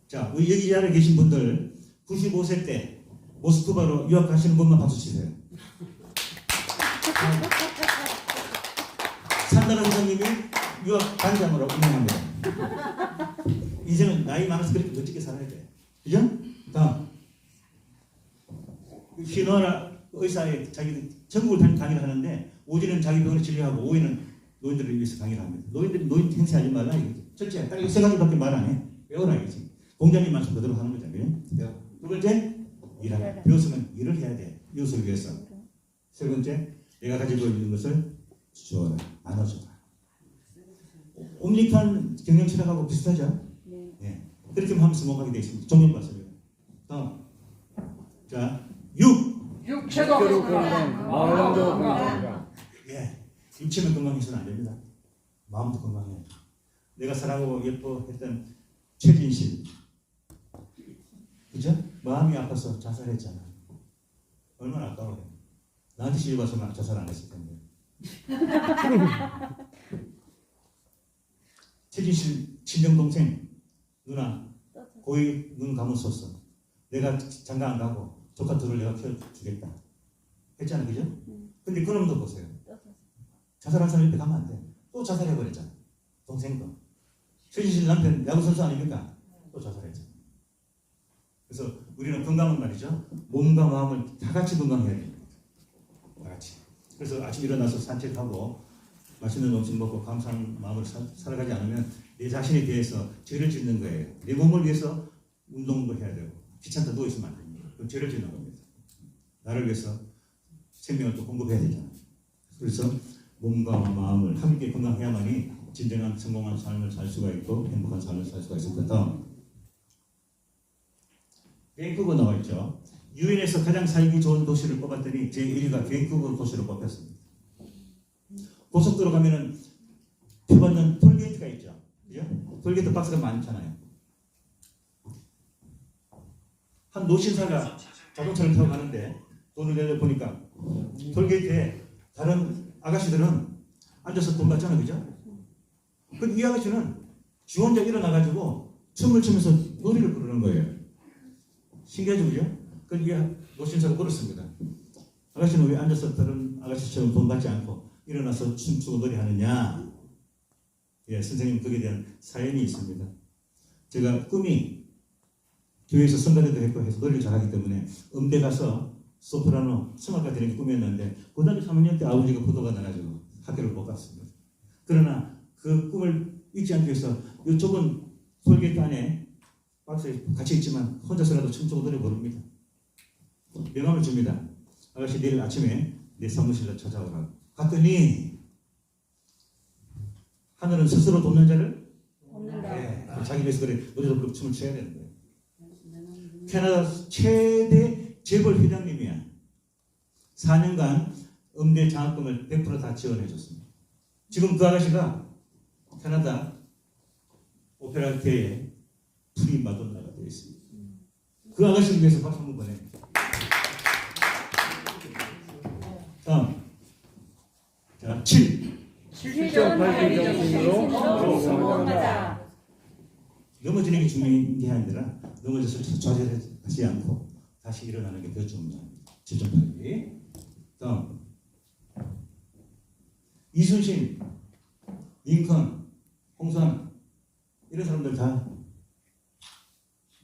자, 우리 여기 자리에 계신 분들 95세 때 모스크바로 유학 가시는 분만 박수 치세요. 산다라 선생님이 유학 단장으로 운영합니다. 인생은 나이 많아서 그렇게 멋지게 살아야 돼. 그죠? 다음. 히노하라 의사의 자기 전국을 다니는 강의를 하는데 오전에는 자기 병원을 진료하고 오후에는 노인들을 위해서 강의를 합니다. 노인들이 노인 행세하지 말라 이거죠. 첫째, 딱 이 세 가지밖에 말 안 해. 배워라 이거지. 공자님 말씀 그대로 하는 거잖아요. 두 번째, 일하라. 배웠으면 일을 해야 돼. 이웃을 위해서. 세 번째, 내가 가지고 있는 것을 주어라. 나눠줘라. 옴닉한 경영 철학하고 비슷하죠? 네. 예. 그렇게 하면 성공하게 되어 있습니다. 종종 봤습니다. 다음. 자, 6. 육체도 건강, 마음도 건강. 예. 육체만 건강해서는 안 됩니다. 마음도 건강해야 돼. 내가 사랑하고 예뻐했던 최진실, 그죠? 마음이 아파서 자살했잖아. 얼마나 아까워요. 나한테 시집와서 자살 안 했을 텐데. 최진실 친정동생 누나 고이 눈 감았었어. 내가 장가 안 가고 조카 둘을 내가 키워주겠다 했잖아, 그죠? 근데 그놈도 보세요. 자살한 사람 옆에 가면 안 돼. 또 자살해버렸잖아. 동생도. 최진실 남편 야구선수 아닙니까? 또 자살했잖아. 그래서 우리는 건강은 말이죠. 몸과 마음을 다 같이 건강해야 됩니다. 다 같이. 그래서 아침 일어나서 산책하고 맛있는 음식 먹고 감사한 마음으로 살아가지 않으면 내 자신에 대해서 죄를 짓는 거예요. 내 몸을 위해서 운동도 해야 되고 귀찮다 누워있으면 안 됩니다. 그럼 죄를 짓는 겁니다. 나를 위해서 생명을 또 공급해야 되잖아요. 그래서 몸과 마음을 함께 건강해야만이 진정한 성공한 삶을 살 수가 있고 행복한 삶을 살 수가 있을 거다. 밴쿠버 나와 있죠. 유엔에서 가장 살기 좋은 도시를 뽑았더니 제1위가 밴쿠버 도시로 뽑혔습니다. 고속도로 가면은 표받는 톨게이트가 있죠. 그죠? 톨게이트 박스가 많잖아요. 한 노신사가 자동차를 타고 가는데 돈을 내려 보니까 톨게이트에 다른 아가씨들은 앉아서 돈 받잖아요, 그죠? 근데 이 아가씨는 지 혼자 일어나가지고 춤을 추면서 노래를 부르는 거예요. 신기하죠, 그죠? 그러니까 노신사가 물었습니다. 아가씨는 왜 앉아서 다른 아가씨처럼 돈 받지 않고 일어나서 춤추고 노래하느냐? 예, 선생님 거기에 대한 사연이 있습니다. 제가 꿈이 교회에서 선가대도 했고 해서 노래를 잘하기 때문에 음대 가서 소프라노 성악가 되는 게 꿈이었는데 고등학교 3학년 때 아버지가 포도가 나가지고 학교를 못 갔습니다. 그러나 그 꿈을 잊지 않기 위해서 이쪽은 톨게이트 안에 박스에 같이 있지만 혼자서라도 춤추고 노래 부릅니다. 명함을 줍니다. 아가씨 내일 아침에 내 사무실로 찾아오라고. 갔더니 하늘은 스스로 돕는 자를 돕는다. 네, 자기 위해서 그래 노래도 부르고 춤을 춰야 되는 거예요. 캐나다 최대 재벌 회장님이야. 4년간 음대 장학금을 100% 다 지원해 줬습니다. 지금 그 아가씨가 캐나다 오페라계의 프리 마돈나가 되어 있습니다. 그 아가씨를 위해서 박수 한번 보냅니다. 다음. 자, 7. 7.8기 정신으로 성공하자. 넘어지는 게 중요한 게 아니라 넘어져서 좌절하지 않고 다시 일어나는 게 더 중요합니다. 7.8기. 다음. 이순신, 링컨, 홍산 이런 사람들 다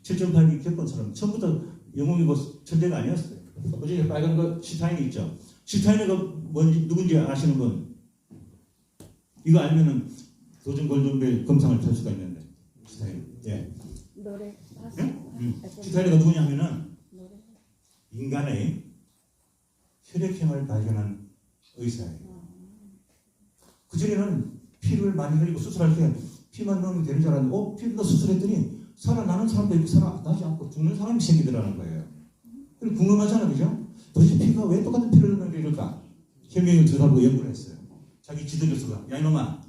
7.8기 겪은 사람 처음부터 영웅이고 천재가 아니었어요. 어제 빨간 거 시타인이 있죠. 시타인이가 뭔지 누군지 아시는 분? 이거 알면은 도전 골든벨 검상을 탈 수가 있는데 시타인. 예. 노래 봤어? 시타인이가 누구냐 하면은 인간의 혈액형을 발견한 의사예요. 그전에는 피를 많이 흘리고 수술할 때 피만 넣으면 되는 줄 알았는데 피를 수술했더니 살아나는 사람도 있고 살아나지 않고 죽는 사람이 생기더라는 거예요. 그럼 궁금하잖아, 그죠? 도대체 피가 왜 똑같은 피를 넣는 게 이럴까? 혈액형을 들어가고 연구를 했어요. 자기 지도 교수가 야 이놈아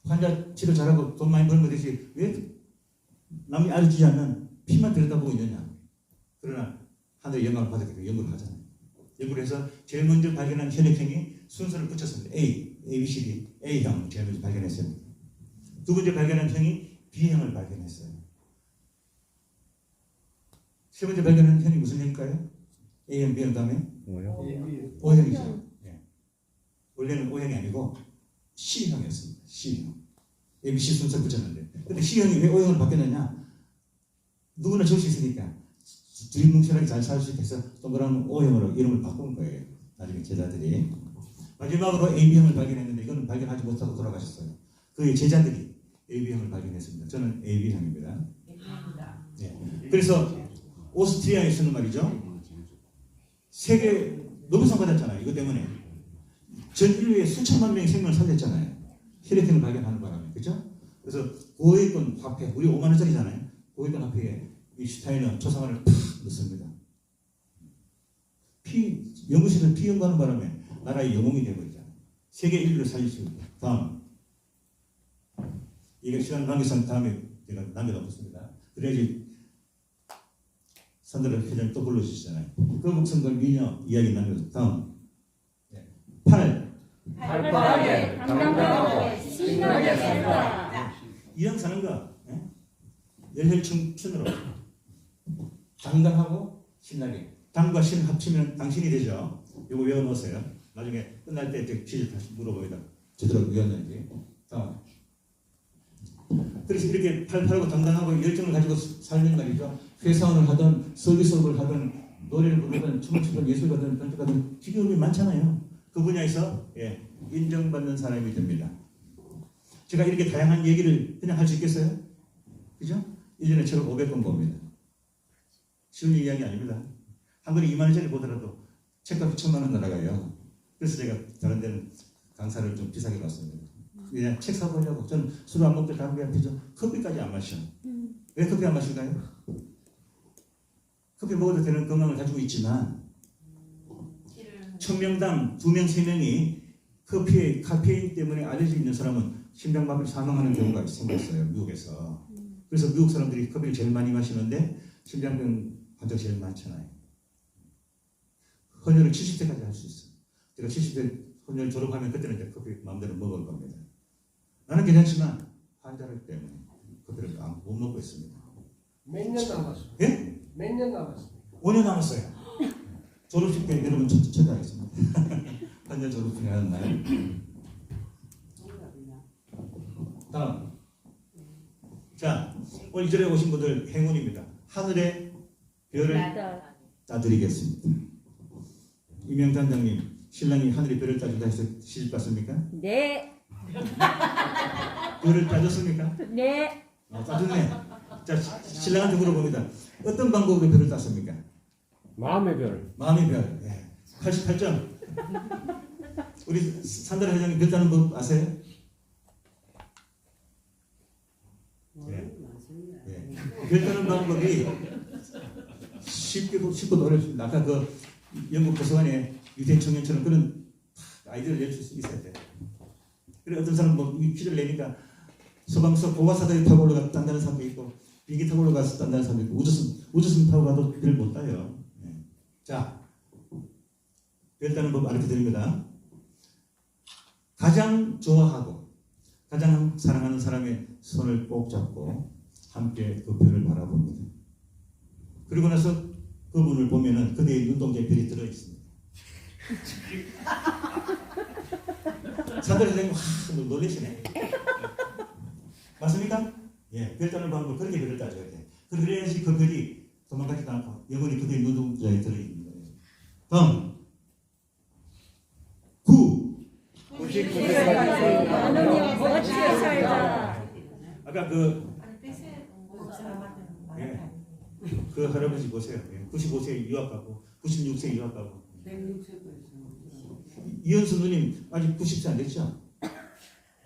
환자 치료 잘하고 돈 많이 버는 거 대신 왜 남이 알려주지 않는 피만 들여다보고 있느냐. 그러나 하늘의 영광을 받았기 때문에 연구를 하잖아요. 연구를 해서 제일 먼저 발견한 혈액형이 순서를 붙였습니다. A, B, C, D, A형 제일 먼저 발견했어요. 두 번째 발견한 형이 B형을 발견했어요. 세 번째 발견한 형이 무슨 형일까요? A형, B형 다음에 O형이죠. 네. 원래는 O형이 아니고 C형이었습니다. C형. A, B, C 순서를 붙였는데 근데 C형이 왜 O형을 바뀌었느냐? 누구나 줄 수 있으니까 두리뭉실하게 잘 살 수 있게 해서 동그란 O형으로 이름을 바꾼 거예요. 나중에 제자들이. 마지막으로 AB형을 발견했는데 이거는 발견하지 못하고 돌아가셨어요. 그의 제자들이 AB형을 발견했습니다. 저는 AB형입니다. 네. 그래서 오스트리아에서는 말이죠. 세계 노벨상 받았잖아요. 이것 때문에. 전 인류의 수천만 명의 생명을 살렸잖아요. 혈액형을 발견하는 바람에. 그렇죠? 그래서 고액권 화폐, 우리 5만 원짜리잖아요. 고액권 화폐에 이 슈타인은 초상화를 팍 넣습니다. 연구실에서 피 연구하는 바람에 나라의 영웅이 되어버리잖아요. 세계 인류를 살릴 수 있다. 다음. 이게 시간 관계상 다음에 제가 남겨놓겠습니다. 그래야지 산드라 회장님 또 불러주시잖아요. 거북선걸 미녀 이야기 남겨서 다음. 8. 발빠르게 당당하게 신나게 살다. 이왕 사는 거 열혈 청춘으로 당당하고 신나게. 당과 신 합치면 당신이 되죠. 이거 외워놓으세요. 나중에 끝날 때 퀴즈 다시 물어보기다. 제대로 외웠는지. 다음. 그래서 이렇게 팔팔하고 당당하고 열정을 가지고 살면 말이죠. 회사원을 하든 서비스업을 하든 노래를 부르든 춤을 추든 예술을 하든 편집하든 직업이 많잖아요. 그 분야에서 인정받는 사람이 됩니다. 제가 이렇게 다양한 얘기를 그냥 할 수 있겠어요? 그죠? 1년에 최고 500권 봅니다. 쉬운 이야기 아닙니다. 한 권에 2만 원짜리 보더라도 책값이 1,000만 원 날아가요. 그래서 제가 다른 데는 강사를 좀 비싸게 받습니다. 그냥 책 사보려고. 저는 술 안 먹고 담배 안 피죠. 커피까지 안 마셔. 왜 커피 안 마실까요? 커피 먹어도 되는 건강을 가지고 있지만 1000명당 2명, 3명이 커피에 카페인 때문에 알레르기 있는 사람은 심장마비 사망하는 경우가 생겼어요. 미국에서. 그래서 미국 사람들이 커피를 제일 많이 마시는데 심장병 환자가 제일 많잖아요. 헌혈을 70세까지 할 수 있어요. 제가 70세 헌혈 졸업하면 그때는 이제 커피 마음대로 먹을 겁니다. 나는 괜찮지만 환자들 때문에 커피를 못 먹고 있습니다. 몇 년 남았습니까? 예? 몇 년 남았습니까? 5년 남았어요. 졸업식 때 여러분 초대하겠습니다. 환자 졸업식 하는 날. 다음. 자, 오늘 이 자리에 오신 분들 행운입니다. 하늘의 별을 따드리겠습니다. 이명단장님, 신랑이 하늘의 별을 따준다 해서 시집 갔습니까? 네. 별을 따줬습니까? 네. 따줬네. 자, 신랑한테 물어봅니다. 어떤 방법으로 별을 땄습니까? 마음의 별. 마음의 별. 88점. 우리 산드라 회장님 별 따는 법 아세요? 별 따는 방법이 쉽고도 어렵습니다. 아까 그 영국 도서관에 유대 청년처럼 그런 아이디어를 낼 수 있어야 돼요. 그래 어떤 사람은 뭐 퀴즈를 내니까 소방서 보가사다리 타고 올라가 딴다는 사람도 있고 비행기 타고 올라가서 딴다는 사람도 있고 우주선 타고 가도 별 못 따요. 자, 별 따는 법 알려 드립니다. 가장 좋아하고 가장 사랑하는 사람의 손을 꼭 잡고 함께 그 별을 바라봅니다. 그리고 나서 그분을 보면은 그대의 눈동자에 별이 들어 있습니다. 산드라 선생님 놀라시네. 맞습니까? 예, 별 따는 방법을 그렇게 별을 따줘야 돼. 그래야지 그 별이 도망가지도 않고 영원히 그대의 눈동자에 들어 있는 거예요. 다음 9. 99세까지 나는 멋지게 살자. 아까 그 할아버지 보세요. 95세 유학 가고 96세 유학 가고 이현수 누님 아직 90세 안 됐죠?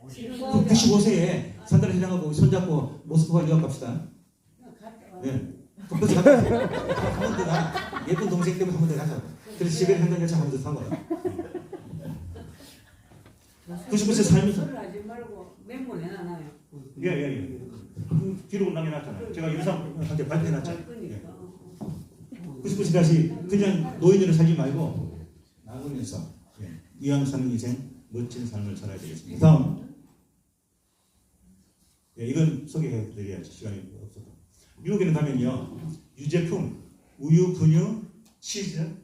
95세에 산드라 회장하고 손잡고 모스크바 유학 갑시다. 네. 그래서 한번 더 가. 예쁜 동생 때문에 한 번 더 가자. 그래서 시베리아 횡단열차 한 번 더 타고 가. 99세 살면서 하지 말고 맹물해놔요. 예. 기록을 남겨놨잖아요. 제가 유상한테 발표해놨잖아요. 99세까지 그냥 노인으로 살지 말고 나누면서 이왕 사는 인생 멋진 삶을 살아야 되겠습니다. 다음. 이건 소개해드려야지 시간이 없어서. 미국에는 가면요 유제품, 우유, 분유, 치즈,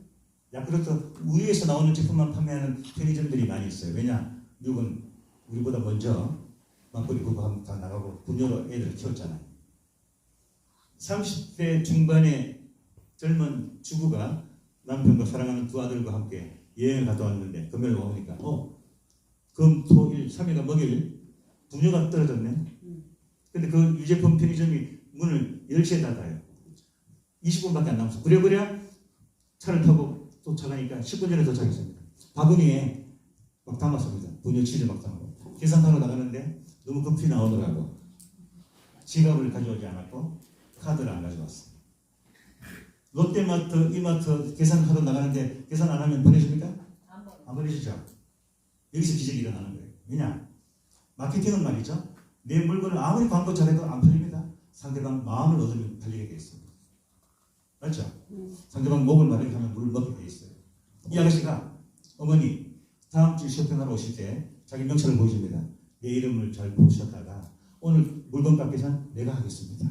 야쿠르트, 우유에서 나오는 제품만 판매하는 편의점들이 많이 있어요. 왜냐? 미국은 우리보다 먼저 막걸리 부부하면 다 나가고 분유로 애들을 키웠잖아요. 30대 중반의 젊은 주부가 남편과 사랑하는 두 아들과 함께 여행을 갔다 왔는데 금요일 오니까 금, 토, 일, 3일가 먹일 분유가 떨어졌네. 근데 그 유제품 편의점이 문을 10시에 닫아요. 20분밖에 안 남았어. 부랴부랴 차를 타고 도착하니까 10분 전에 도착했습니다. 바구니에 막 담았습니다. 분유 치즈 막 담고 계산하러 나가는데 너무 급히 나오더라고. 지갑을 가져오지 않았고 카드를 안 가져왔어. 롯데마트, 이마트 계산하러 나가는데 계산 안 하면 보내줍니까? 안 보내주죠. 여기서 기적이 일어나는 거예요. 왜냐? 마케팅은 말이죠. 내 물건을 아무리 광고 잘해도 안 팔립니다. 상대방 마음을 얻으면 팔리게 돼 있어요. 맞죠? 상대방 목을 마르게 하면 물을 먹게 돼 있어요. 이 아저씨가 어머니 다음 주 쇼핑하러 오실 때 자기 명찰을 보여줍니다. 내 이름을 잘 보셨다가 오늘 물건 값계산 내가 하겠습니다.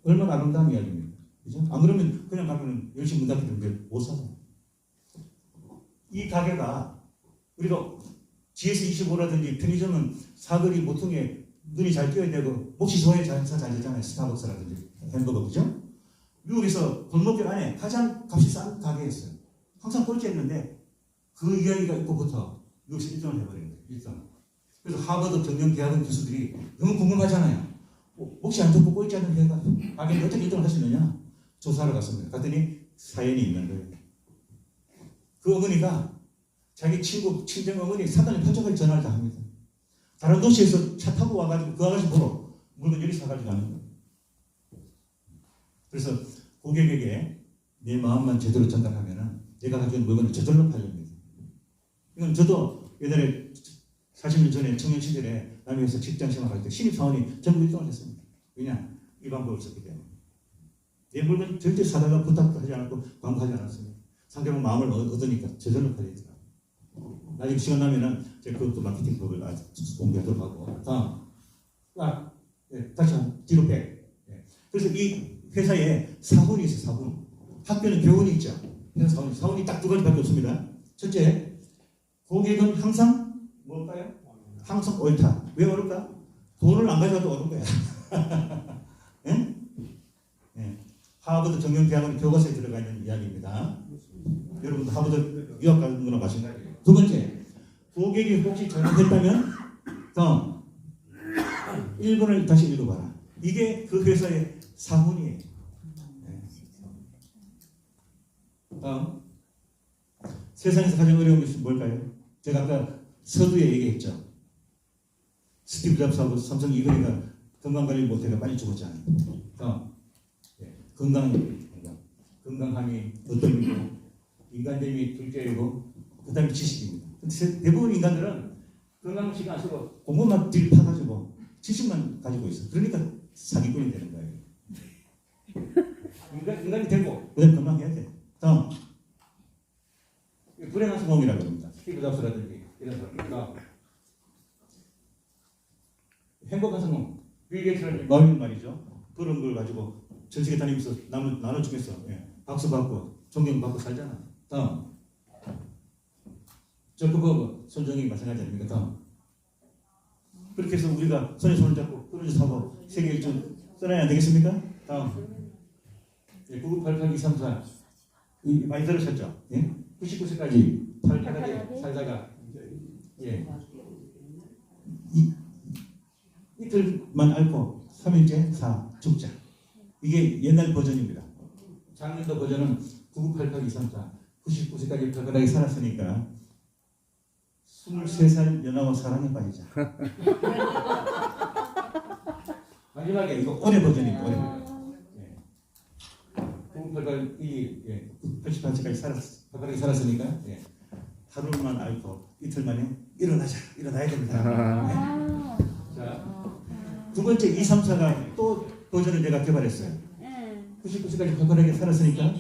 얼마나 아름다운 이야기입니까? 그죠? 안 그러면 그냥 가면 열심히 문 닫히는데 못 사서. 이 가게가 우리가 GS25라든지 편의점은 사거리 모퉁이에 눈이 잘 띄어야 되고 몫이 좋아야 장사 잘 되잖아요. 스타벅스라든지 햄버거 그죠? 미국에서 골목길 안에 가장 값이 싼 가게였어요. 항상 꼴찌했는데 그 이야기가 있고부터 미국에서 1등을 해버린 거예요. 1등. 그래서 하버드 경영 대학원 교수들이 너무 궁금하잖아요. 몫이 안 좋고 꼴찌하는 회가 가게에 어떻게 1등을 할 수 있느냐? 조사하러 갔습니다. 갔더니 사연이 있는 거예요. 그 어머니가 자기 친구, 친정 어머니 사단에 표적을 전화를 다 합니다. 다른 도시에서 차 타고 와가지고 그 아가씨 보러 물건 여기 사가지고 가는 거예요. 그래서 고객에게 내 마음만 제대로 전달하면은 내가 가져온 물건은 저절로 팔립니다. 이건 저도 옛날에 40년 전에 청년 시절에 남해에서 직장 생활할 때 신입사원이 전부 1등을 했습니다. 왜냐? 이 방법을 썼기 때문에. 내 물건 절대 사다가 부탁도 하지 않았고 광고하지 않았습니다. 상대방 마음을 얻으니까 저절로 팔리더라고요. 나중에 시간 나면은 제가 그것도 마케팅 법을 공개하도록 하고. 다음. 다시 뒤로 백. 그래서 이 회사에 사훈이 있어요. 사훈. 학교는 교훈이 있죠. 그래서 사훈이 딱 두 가지밖에 없습니다. 첫째, 고객은 항상 뭘까요? 항상 옳다. 왜 옳을까? 돈을 안 가져와도 옳은 거야. 예? 예. 하버드 경영대학원 교과서에 들어가 있는 이야기입니다. 여러분도 하버드 유학 가는 거나 마찬가지예요. 두 번째, 고객이 혹시 잘못했다면 다음 1번을 다시 읽어봐라. 이게 그 회사의 사훈이에요. 네. 다음 세상에서 가장 어려운 것이 뭘까요? 제가 아까 서두에 얘기했죠. 스티브 잡스하고 삼성 이건희가 건강관리 못해가 빨리 죽었잖아요. 다음 건강함이 어떤 의미고 인간됨이 둘째이고 그 다음에 지식입니다. 근데 대부분 인간들은 건강 신경 안 쓰고 공부만 딜 파가지고 지식만 가지고 있어. 그러니까 사기꾼이 되는 거예요. 인간이 되고 그다음에 건강해야 돼. 다음 불행한 성공이라고 합니다. 스티브 잡스라든지 이런 사람들과 행복한 성공 빌 게이츠라는 마윈 말이죠. 그런 걸 가지고 전 세계 다니면서 남을 나눠주면서 박수 받고 존경받고 살잖아. 다음 저크버그 손정이 마찬가지 아닙니까? 다음 그렇게 해서 우리가 손에 손을 잡고 끊어져 사고 세계 일정 써놔야 안 되겠습니까? 다음 99882344 많이 들으셨죠? 99세까지 팔팔하게 살다가 이틀만 앓고 3일째 죽자. 이게 옛날 버전입니다. 작년도 버전은 99882344 99세까지 팔팔하게 살았으니까 23살 연하와 사랑에 빠지자. 마지막에 이거 올해 버전입니다. 올해 버전. 88까지 살았으니까 하루만 앓고 이틀 만에 일어나야 됩니다. 자, 두 번째 234가 또 버전을 제가 개발했어요. 99세까지 팔팔하게 살았으니까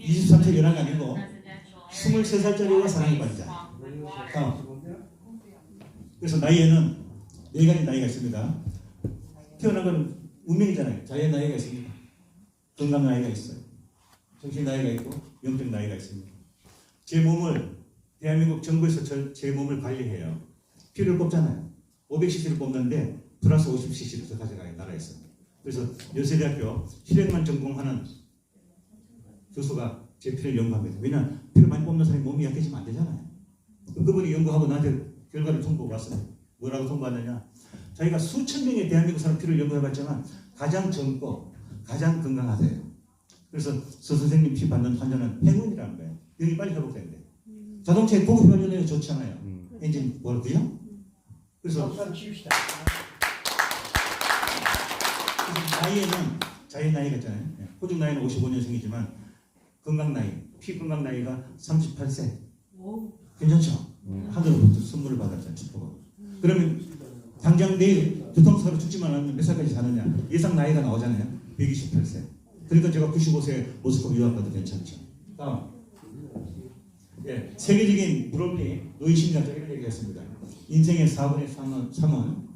23세 연하가 아니고 23살짜리와 사랑에 빠지자. 그래서 나이에는 네 가지 나이가 있습니다. 태어난 건 운명이잖아요. 자연 나이가 있습니다. 건강 나이가 있어요. 정신 나이가 있고 영적 나이가 있습니다. 제 몸을 대한민국 정부에서 제 몸을 관리해요. 피를 뽑잖아요. 500cc를 뽑는데 플러스 50cc를 더 가져가요. 나라에서. 그래서 연세대학교 실행만 전공하는 교수가 제 피를 연구합니다. 왜냐하면 피를 많이 뽑는 사람이 몸이 약해지면 안 되잖아요. 그분이 연구하고 나한테 결과를 통보가 왔어요. 뭐라고 통보하느냐? 자기가 수천 명의 대한민국 사람 피를 연구해봤지만 가장 젊고 가장 건강하대요. 그래서 서 선생님 피 받는 환자는 행운이라는 거예요. 여기 빨리 회복된대. 자동차에 보급 휘발유는 좋잖아요. 엔진 뭐라고요? 그래서 나이에는 자연 나이가 있잖아요. 호중 나이는 55년생이지만 건강 나이, 피 건강 나이가 38세. 괜찮죠? 하늘로부터 선물을 받았잖아요. 축복을. 그러면 당장 내일 교통사고로 죽지만 않으면 몇 살까지 사느냐? 예상 나이가 나오잖아요. 128세. 그러니까 제가 95세 모스크바 유학 가도 괜찮죠. 다음. 예, 세계적인 무릎리 노이 심리학자 이런 얘기했습니다. 인생의 4분의 3은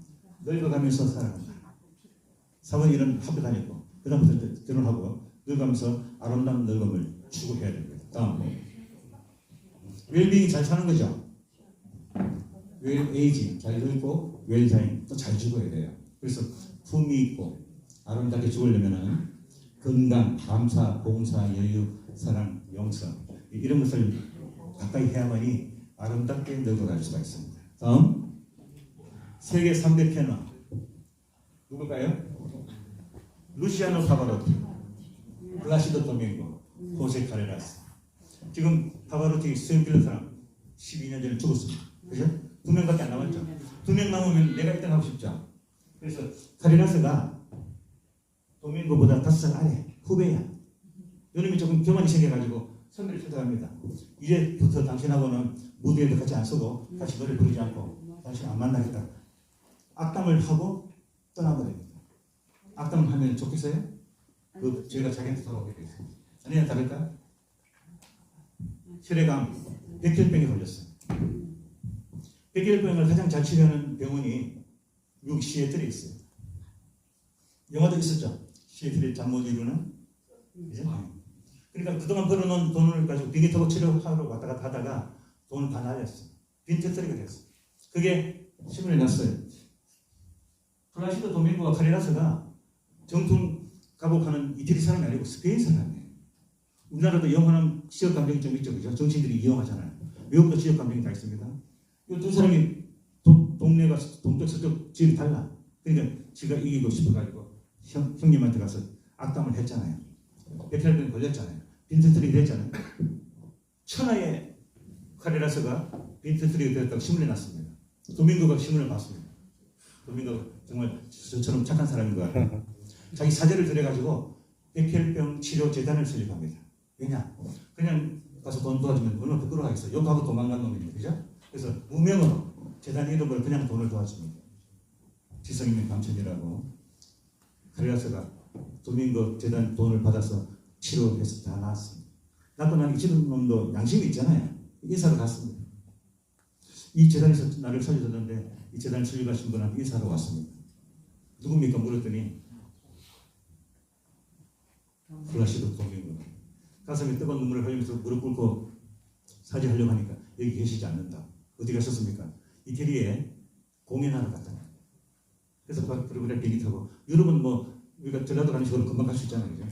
늙어가면서 살아간다. 4분의 1은 학교 다녔고 그 다음부터 결혼하고 늙어가면서 아름다운 늙음을 추구해야 됩니다. 다음. 웰빙이 잘 사는 거죠. 웰에이징 잘 늙고 웰다잉 또 잘 죽어야 돼요. 그래서 품위 있고 아름답게 죽으려면은 건강, 감사, 봉사, 여유, 사랑, 용서 이런 것을 가까이 해야만이 아름답게 늙어갈 수가 있습니다. 다음 세계 3대 테너 누굴까요? 루시아노 파바로티, 플라시도 도밍고, 호세 카레라스. 지금 파바로티 수염 길른 사람 12년 전에 죽었습니다. 그죠? 2명밖에 안 남았죠. 2명 남으면 내가 1등 하고 싶죠. 그래서 카레라스가 도밍고보다 5살 아래 후배야. 요놈이 조금 교만이 생겨가지고 선배를 찾아갑니다. 이제부터 당신하고는 무대에도 같이 안 서고 같이 노래 부르지 않고 당신 안 만나겠다. 악담을 하고 떠나버립니다. 악담을 하면 좋겠어요? 그 죄가 자기한테 돌아오게 돼 있습니다. 아니냐 다를까? 혈액암, 백혈병에 걸렸어요. 백혈병을 가장 잘 치료하는 병원이 미국 시애틀에 있어요. 영화도 있었죠. 시애틀의 잠 못 이루는 이제 그러니까 그동안 벌어놓은 돈을 가지고 비행기 타고 치료하러 왔다 갔다 하다가 돈을 다 날렸어. 빈털터리가 됐어. 그게 신문에 났어요. 플라시도 도밍고와 카레라스가 정통 가복하는 이태리 사람이 아니고 스페인 사람이에요. 우리나라도 영원한 지역 감정이 좀 있죠. 그죠? 정치인들이 이용하잖아요. 외국도 지역 감정이 다 있습니다. 이 두 사람이 동네가 동쪽 서쪽 지역이 달라. 그러니까 지가 이기고 싶어가지고 형님한테 가서 악담을 했잖아요. 백혈병 걸렸잖아요. 빈털터리가 됐잖아요. 천하의 카레라스가 빈털터리가 됐다고 신문에 났습니다. 도밍고가 신문을 봤습니다. 도밍고 정말 저처럼 착한 사람인 것 같아요. 자기 사제를 들여가지고 백혈병 치료 재단을 설립합니다. 왜냐? 그냥 가서 돈 도와주면 얼마나 부끄러워하겠어요. 욕하고 도망간 놈입니다. 그죠? 그래서 무명으로 재단 이름으로 그냥 돈을 도와줍니다. 지성있는 감천이라고 카레라스가 도밍고 재단 돈을 받아서 치료해서 다 나았습니다. 나도 나는 지금 놈도 양심이 있잖아요. 인사를 갔습니다. 이 재단에서 나를 살려줬는데 이 재단을 설립하신 분한테 인사하러 왔습니다. 누굽니까? 물었더니 플라시도 도밍고. 가슴에 뜨거운 눈물을 흘리면서 무릎 꿇고 사죄하려고 하니까 여기 계시지 않는다. 어디 가셨습니까? 이태리에 공연하러 갔다. 그래서 그러고 비행기 타고 유럽은 뭐 우리가 전라도 가는 식으로 금방 갈 수 있잖아요. 그죠?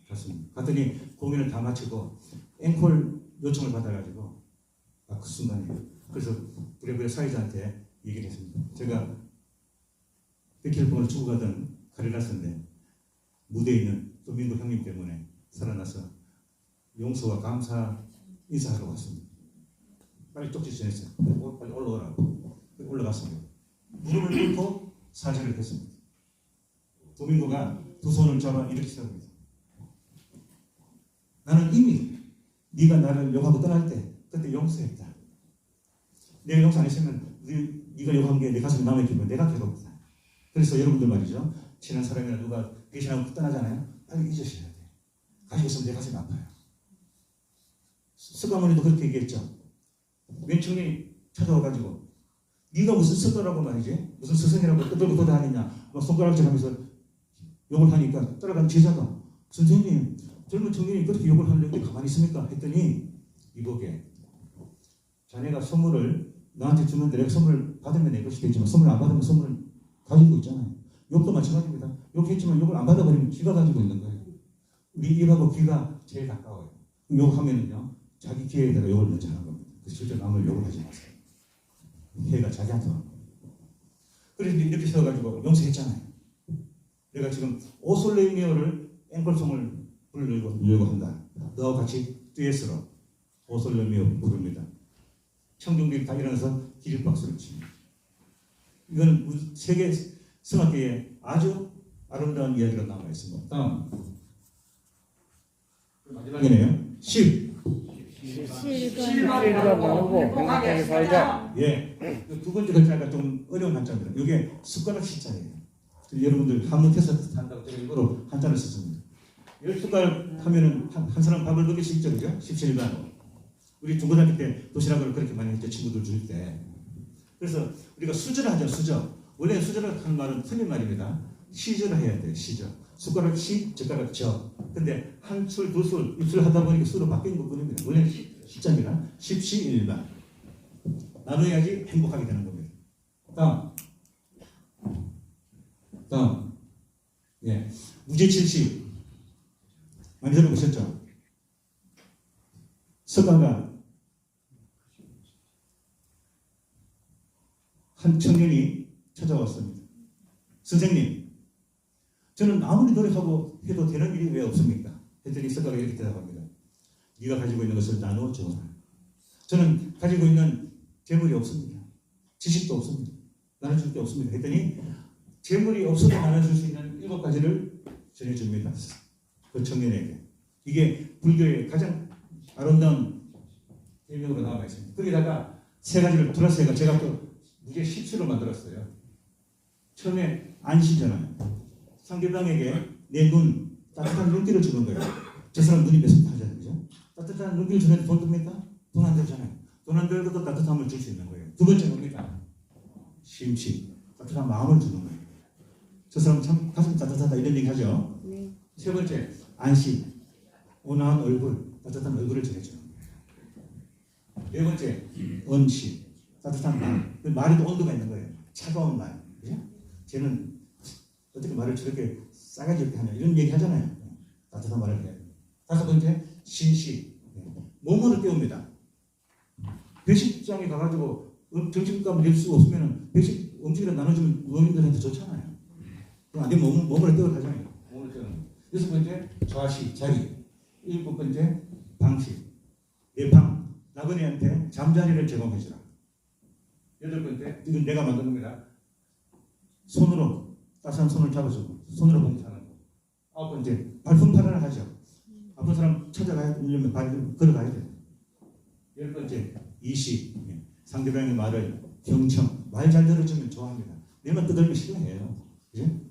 갔습니다. 갔더니 공연을 다 마치고 앵콜 요청을 받아가지고 그 순간이에요. 그래서 부랴부랴 사회자한테 얘기를 했습니다. 제가 백혈병을 주고 가던 카레라스인데 무대에 있는 도밍고 형님 때문에 살아나서 용서와 감사 인사하러 왔습니다. 빨리 쪽지 전했어요. 빨리 올라오라고. 올라갔습니다. 무릎을 꿇고 사죄를 했습니다. 도밍고가 두 손을 잡아 이렇게 세웁니다. 나는 이미 네가 나를 욕하고 떠날 때 그때 용서했다. 내가 용서 안 했으면 네가 욕한 게 내 가슴에 남아있기면 내가 괴롭다. 그래서 여러분들 말이죠. 친한 사람이나 누가 배신하고 떠나잖아요. 빨리 잊으셔야 돼. 가지고 있으면 내 가슴이 아파요. 석가모니도 그렇게 얘기했죠. 왼청이 찾아와가지고 네가 무슨 석가라고 말이지? 무슨 스승이라고 떠들고 돌아다니냐? 막 손가락질 하면서 욕을 하니까 따라간 제자가 선생님 젊은 청년이 그렇게 욕을 하는데 가만히 있습니까? 했더니 이보게 자네가 선물을 나한테 주는데 내가 선물을 받으면 내 것이 되지만 선물 안 받으면 선물을 가지고 있잖아요. 욕도 마찬가지입니다. 욕했지만 욕을 안 받아버리면 귀가 가지고 있는 거예요. 우리 입하고 귀가 제일 가까워요. 욕하면은요 자기 귀에다가 욕을 먼저 하는 겁니다. 그래서 절대 남을 욕을 하지 마세요. 해가 자기한테 와요. 그래서 이렇게 세워가지고 용서했잖아요. 내가 지금 오솔레미오를 앵콜송을 부르려고 한다. 너와 같이 듀엣으로 오솔레미오 부릅니다. 청중들이 다 일어나서 기립박수를 칩니다. 이거는 세계 성악계에 아주 아름다운 이야기가 남아 있습니다. 다음 마지막이네요. 10 17번 나누고 행복하게 살자. 예. 두 번째 글자가 좀 어려운 한자입니다. 이게 숟가락 시자예요. 여러분들 한문 테스트 한다고 제가 일부러 한자를 썼습니다. 10숟가락 하면은 한 사람 밥을 먹일 수 있죠, 그죠? 17반. 우리 중고등학교 때 도시락을 그렇게 많이 했죠, 친구들 줄 때. 그래서 우리가 수저를 하죠, 수저. 원래 수저를 하는 말은 틀린 말입니다. 시저를 해야 돼요, 시저. 숟가락 시, 젓가락 저. 근데 한 술, 두 술, 입술 하다 보니까 수로 바뀌는 것 뿐입니다. 원래는 십자입니다. 십시일반. 나눠야지 행복하게 되는 겁니다. 다음. 예. 무죄칠시. 많이 들어보셨죠? 서가가 한 청년이 찾아왔습니다. 선생님, 저는 아무리 노력하고 해도 되는 일이 왜 없습니까? 했더니 서가가 이렇게 대답합니다. 네가 가지고 있는 것을 나누어 줘라. 저는 가지고 있는 재물이 없습니다. 지식도 없습니다. 나눠줄 게 없습니다. 했더니 재물이 없어도 나눠줄 수 있는 7가지를 전해줍니다. 그 청년에게. 이게 불교의 가장 아름다운 일명으로 나와 있습니다. 거기다가 3가지를 플러스 해가 제가 또 무죄 17로 만들었어요. 처음에 안시잖아요. 상대방에게 내 눈, 따뜻한 눈길을 주는 거예요. 저 사람 눈이 매섭하잖아요. 그죠? 따뜻한 눈길을 주는데 돈 듭니까? 돈 안 들잖아요. 돈 안 들어도 따뜻함을 줄 수 있는 거예요. 두 번째 뭡니까? 심취. 따뜻한 마음을 주는 거예요. 저 사람 참 가슴 따뜻하다 이런 얘기 하죠. 네. 세 번째, 안시. 온화한 얼굴, 따뜻한 얼굴을 전해주는 거예요. 네 번째, 언시. 따뜻한 말. 말에도 온도가 있는 거예요. 차가운 말. 그죠? 쟤는 어떻게 말을 저렇게 싸가지 없게 하냐. 이런 얘기 하잖아요. 따뜻한 말을 해요. 5번째, 신시. 몸으로 때웁니다. 배식장에 가가지고 점심값을 낼 수가 없으면 배식 음식이라 나눠주면 노인들한테 좋잖아요. 그럼 안 되면 몸으로 때우러 가잖아요. 몸으로 때우는. 6번째, 좌시, 자리. 7번째, 방시. 내 방. 나그네한테 잠자리를 제공해주라. 8번째, 이건 내가 만든 겁니다. 손으로, 따스한 손을 잡아주고, 손으로 봉사하는 거. 9번째, 발품 팔아를 하죠. 아픈 사람 찾아가야 되면 걸어가야 돼요. 10번째, 이시. 상대방의 말을 경청, 말 잘 들어주면 좋아합니다. 내만 떠들기 싫어해요. 그죠?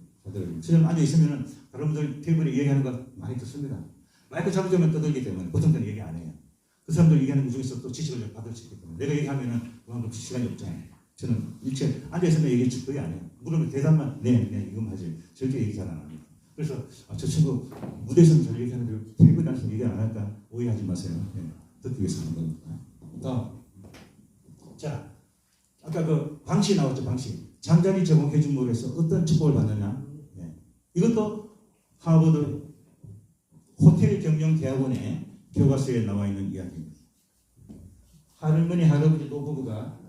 지금 앉아있으면 여러분들 테이블에 얘기하는 거 많이 듣습니다. 마이크 잡으면 떠들기 때문에 보통 때는 얘기 안 해요. 그 사람들 얘기하는 것 중에서 또 지식을 받을 수 있기 때문에 내가 얘기하면은 그만큼 시간이 없잖아요. 저는 일체 앉아있으면 얘기 거의 안 해요. 물으면 대답만 네, 이건 하지. 절대 얘기 잘 안 합니다. 그래서 저 친구 무대에서는 잘 얘기하는데 테이블에 앉아서 얘기 안 할까 오해하지 마세요. 네, 듣기 위해서 하는 겁니다. 다음. 자, 아까 그 방시 나왔죠, 방시. 잠자리 제공해 줌으로 해서 어떤 축복을 받느냐. 네. 이것도 하버드 호텔 경영 대학원의 교과서에 나와 있는 이야기입니다. 할머니, 할아버지 노부부가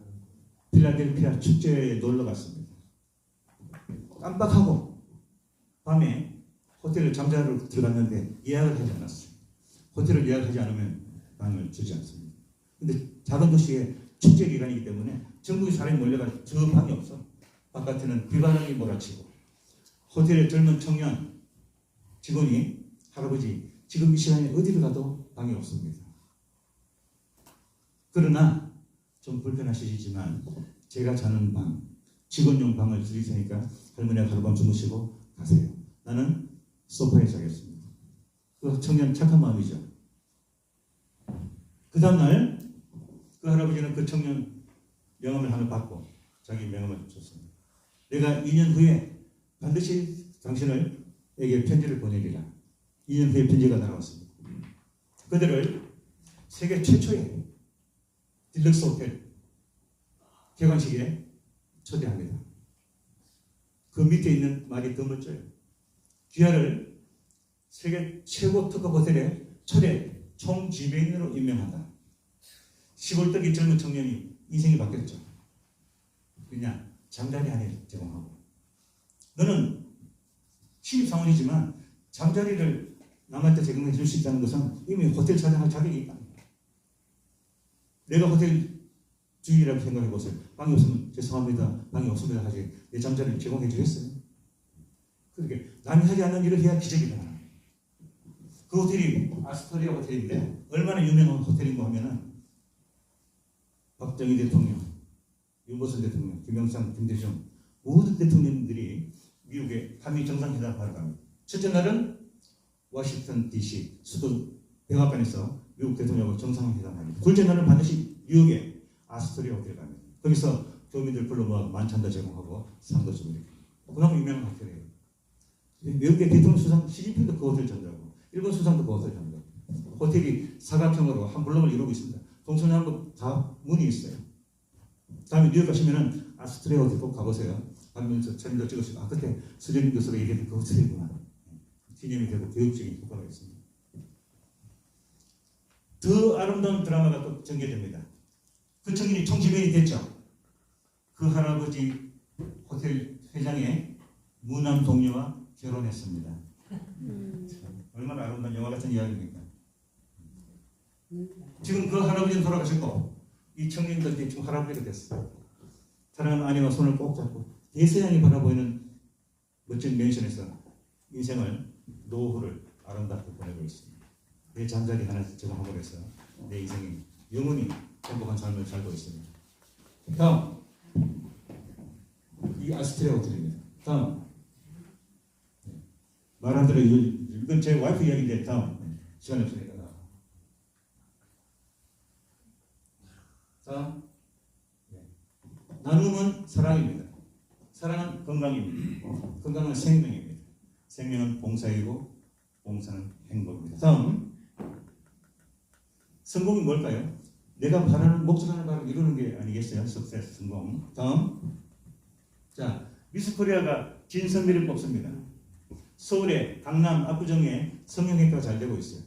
필라델피아 축제에 놀러 갔습니다. 깜빡하고 밤에 호텔을 잠자리로 들어갔는데 예약을 하지 않았어요. 호텔을 예약하지 않으면 방을 주지 않습니다. 근데 작은 도시에 축제 기간이기 때문에 전국의 사람이 몰려가 저 방이 없어. 바깥에는 비바람이 몰아치고 호텔의 젊은 청년 직원이 할아버지 지금 이 시간에 어디를 가도 방이 없습니다. 그러나 좀 불편하시지만 제가 자는 방 직원용 방을 드릴 테니까 할머니가 하룻밤 주무시고 가세요. 나는 소파에 자겠습니다. 그 청년 착한 마음이죠. 그 다음날 그 할아버지는 그 청년 명함을 하나 받고 자기 명함을 줬습니다. 내가 2년 후에 반드시 당신에게 편지를 보내리라. 2년 후에 편지가 날아왔습니다. 그들을 세계 최초의 딜럭스 호텔 개관식에 초대합니다. 그 밑에 있는 말이 더 멋져요. 귀하를 세계 최고 특급 호텔의 초대 총지배인으로 임명한다. 시골떡이 젊은 청년이 인생이 바뀌었죠. 그냥 잠자리 안에 제공하고 너는 신입사원이지만 잠자리를 남한테 제공해 줄 수 있다는 것은 이미 호텔 사장할 자격이 있다. 내가 호텔 주인이라고 생각해 보세요. 방이 없으면 죄송합니다. 방이 없습니다 하지 내 잠자리를 제공해 주겠어요? 그렇게 남이 하지 않는 일을 해야 기적이다. 그 호텔이 아스토리아 호텔인데 얼마나 유명한 호텔인가 하면은 박정희 대통령, 윤보선 대통령, 김영삼, 김대중 모든 대통령들이 미국에 한미 정상회담 하러 갑니다. 첫째 날은 워싱턴 DC 수도 백악관에서 미국 대통령하고 정상회담합니다. 둘째 날은 반드시 뉴욕에 아스토리아 호텔에 갑니다. 거기서 교민들 불러 모아 만찬도 제공하고 상도 주고 이렇게. 그나마 유명한 호텔이에요. 미국의 대통령 수상 시진핑도 그 호텔 전자고 일본 수상도 그 호텔 전자고 호텔이 사각형으로 한 블록을 이루고 있습니다. 동서남북 다 문이 있어요. 다음에 뉴욕 가시면은 아스토리아 호텔 꼭 가보세요. 가면서 사진도 찍으시고 아 그때 수재민 교수가 얘기했던 그 호텔이구나. 기념이 되고 교육적인 효과가 있습니다. 더 아름다운 드라마가 또 전개됩니다. 그 청년이 총지배인이 됐죠. 그 할아버지 호텔 회장의 무남 동료와 결혼했습니다. 얼마나 아름다운 영화 같은 이야기입니까? 지금 그 할아버지는 돌아가셨고 이 청년들이 지금 할아버지가 됐어요. 사랑하는 아내와 손을 꼭 잡고 대서양이 바라보이는 멋진 맨션에서 인생을 노후를 아름답게 보내고 있습니다. 내 잠자리 하나 제공하고 해서 내 인생이 영원히 행복한 삶을 살고 있습니다. 다음 이 아스트리아 호텔입니다. 다음 말한 대로 이건 제 와이프 이야기인데 다음 시간이 없으니까 다음 나눔은 사랑입니다. 사랑은 건강입니다. 건강은 생명입니다. 생명은 봉사이고 봉사는 행복입니다. 다음 성공이 뭘까요? 내가 바라는 목적하는 바를 이루는 게 아니겠어요? 석세스 성공. 다음 자 미스 코리아가 진선미를 뽑습니다. 서울의 강남 압구정에 성형외과가 잘 되고 있어요.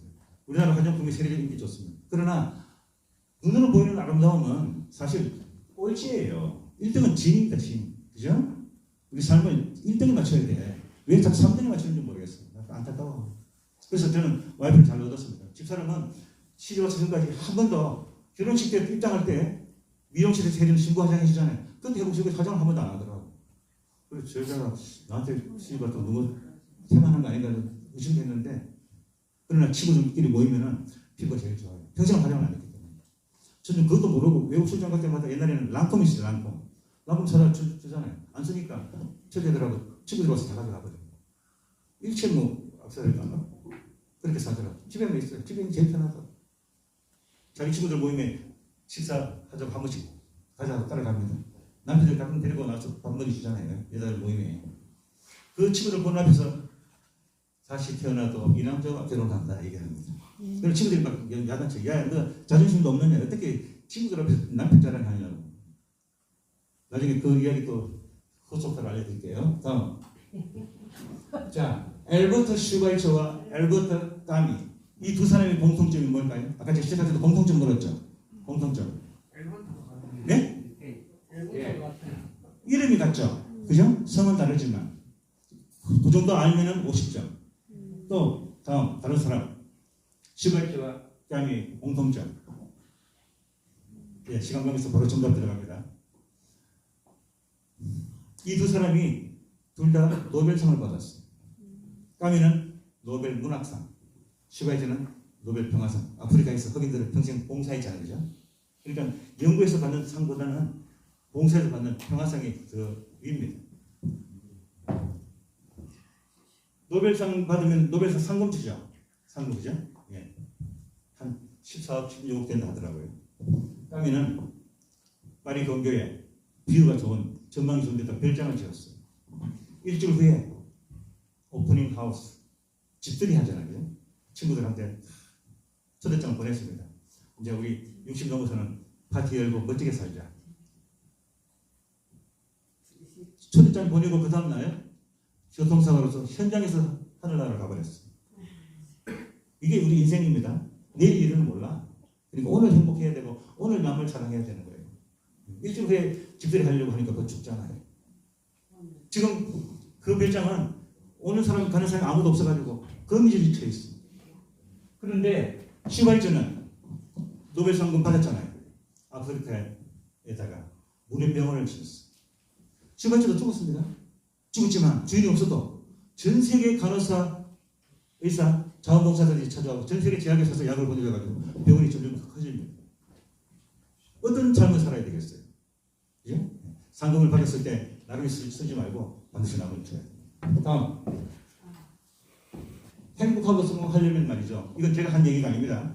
우리나라 화장품이 세계적 인기 좋습니다. 그러나 눈으로 보이는 아름다움은 사실 꼴찌예요. 1등은 진입니다. 진. 그죠? 우리 삶은 1등을 맞춰야 돼. 왜 자꾸 3등을 맞추는지 모르겠어요. 안타까워. 그래서 저는 와이프를 잘 얻었습니다. 집사람은 시집 와서 지금까지 한 번도 결혼식 때 입장할 때 미용실에서 해주는 신부 화장 해주잖아요. 근데 해보시고 화장을 한 번도 안 하더라고. 그래서 저 여자가 나한테 시집 와서 너무 태만한 거 아닌가 의심됐는데 그러나 친구들끼리 모이면은 피부가 제일 좋아요. 평생 화장을 안 했기 때문에. 저는 그것도 모르고 외국 출장 갈 때마다 옛날에는 랑콤이 있어요. 랑콤. 랑콤 사다 주잖아요. 안 쓰니까 처제들하고 친구들 와서 다 가져가거든요. 일체 뭐 악세사리도 안 하고 그렇게 사더라고요. 집에만 있어요. 집에는 제일 편하다. 자기 친구들 모임에 식사하자고 한 번씩 가자고 따라갑니다. 남편들 가끔 데리고 나서 밥 먹이시잖아요. 여자들 모임에. 그 친구들 보는 앞에서 다시 태어나도 이 남자와 결혼한다 얘기합니다. 그래서 친구들이 막 야단쳐. 야, 너 자존심도 없느냐? 어떻게 친구들 앞에서 남편 자랑하냐고. 나중에 그 이야기 또 후속사를 알려드릴게요. 다음. 자, 엘버트 슈바이처와 엘버트 까미. 이 두 사람의 공통점이 뭘까요? 아까 제가 시작할 때도 공통점 물었죠? 공통점. 네? 이름이 같죠? 그죠? 성은 다르지만. 그 정도 알면은 50점. 또 다음 다른 사람. 슈바이처와 까미 공통점. 예, 시간 관계에서 바로 정답 들어갑니다. 이 두 사람이 둘 다 노벨상을 받았어요. 까미는 노벨 문학상, 슈바이처는 노벨 평화상. 아프리카에서 흑인들은 평생 봉사했잖아요, 그죠? 그러니까 연구에서 받는 상보다는 봉사에서 받는 평화상이 더 위입니다. 노벨상 받으면 노벨상 상금 주죠, 상금이죠? 예, 한 14억, 16억 된다 하더라고요. 까미는 파리 근교에 뷰가 좋은 전망이 좋은 데다 별장을 지었어요. 일주일 후에 오프닝 하우스 집들이 하잖아요. 친구들한테 초대장을 보냈습니다. 이제 우리 60 넘어서는 파티 열고 멋지게 살자. 초대장 보내고 그 다음날 교통사고로서 현장에서 하늘나라로 가버렸어요. 이게 우리 인생입니다. 내일 일은 몰라. 그러니까 오늘 행복해야 되고 오늘 남을 사랑해야 되는 거예요. 일주일 후에 집들이 하려고 하니까 그거 죽잖아요. 지금 그 별장은 오는 사람 가는 사람이 아무도 없어가지고 거미줄이 쳐 있어. 그런데 슈바이처는 노벨 상금 받았잖아요. 아프리카에다가 문해병원을 지었어. 슈바이처도 죽었습니다. 죽었지만 주인이 없어도 전 세계 간호사, 의사 자원봉사자들이 찾아오고 전 세계 제약에 서서 약을 보내줘가지고 병원이 점점 커집니다. 어떤 삶을 살아야 되겠어요? 그죠? 상금을 받았을 때 나중에 쓰지 말고 반드시 남을 줘야 돼요. 다음. 행복하고 성공하려면 말이죠. 이건 제가 한 얘기가 아닙니다.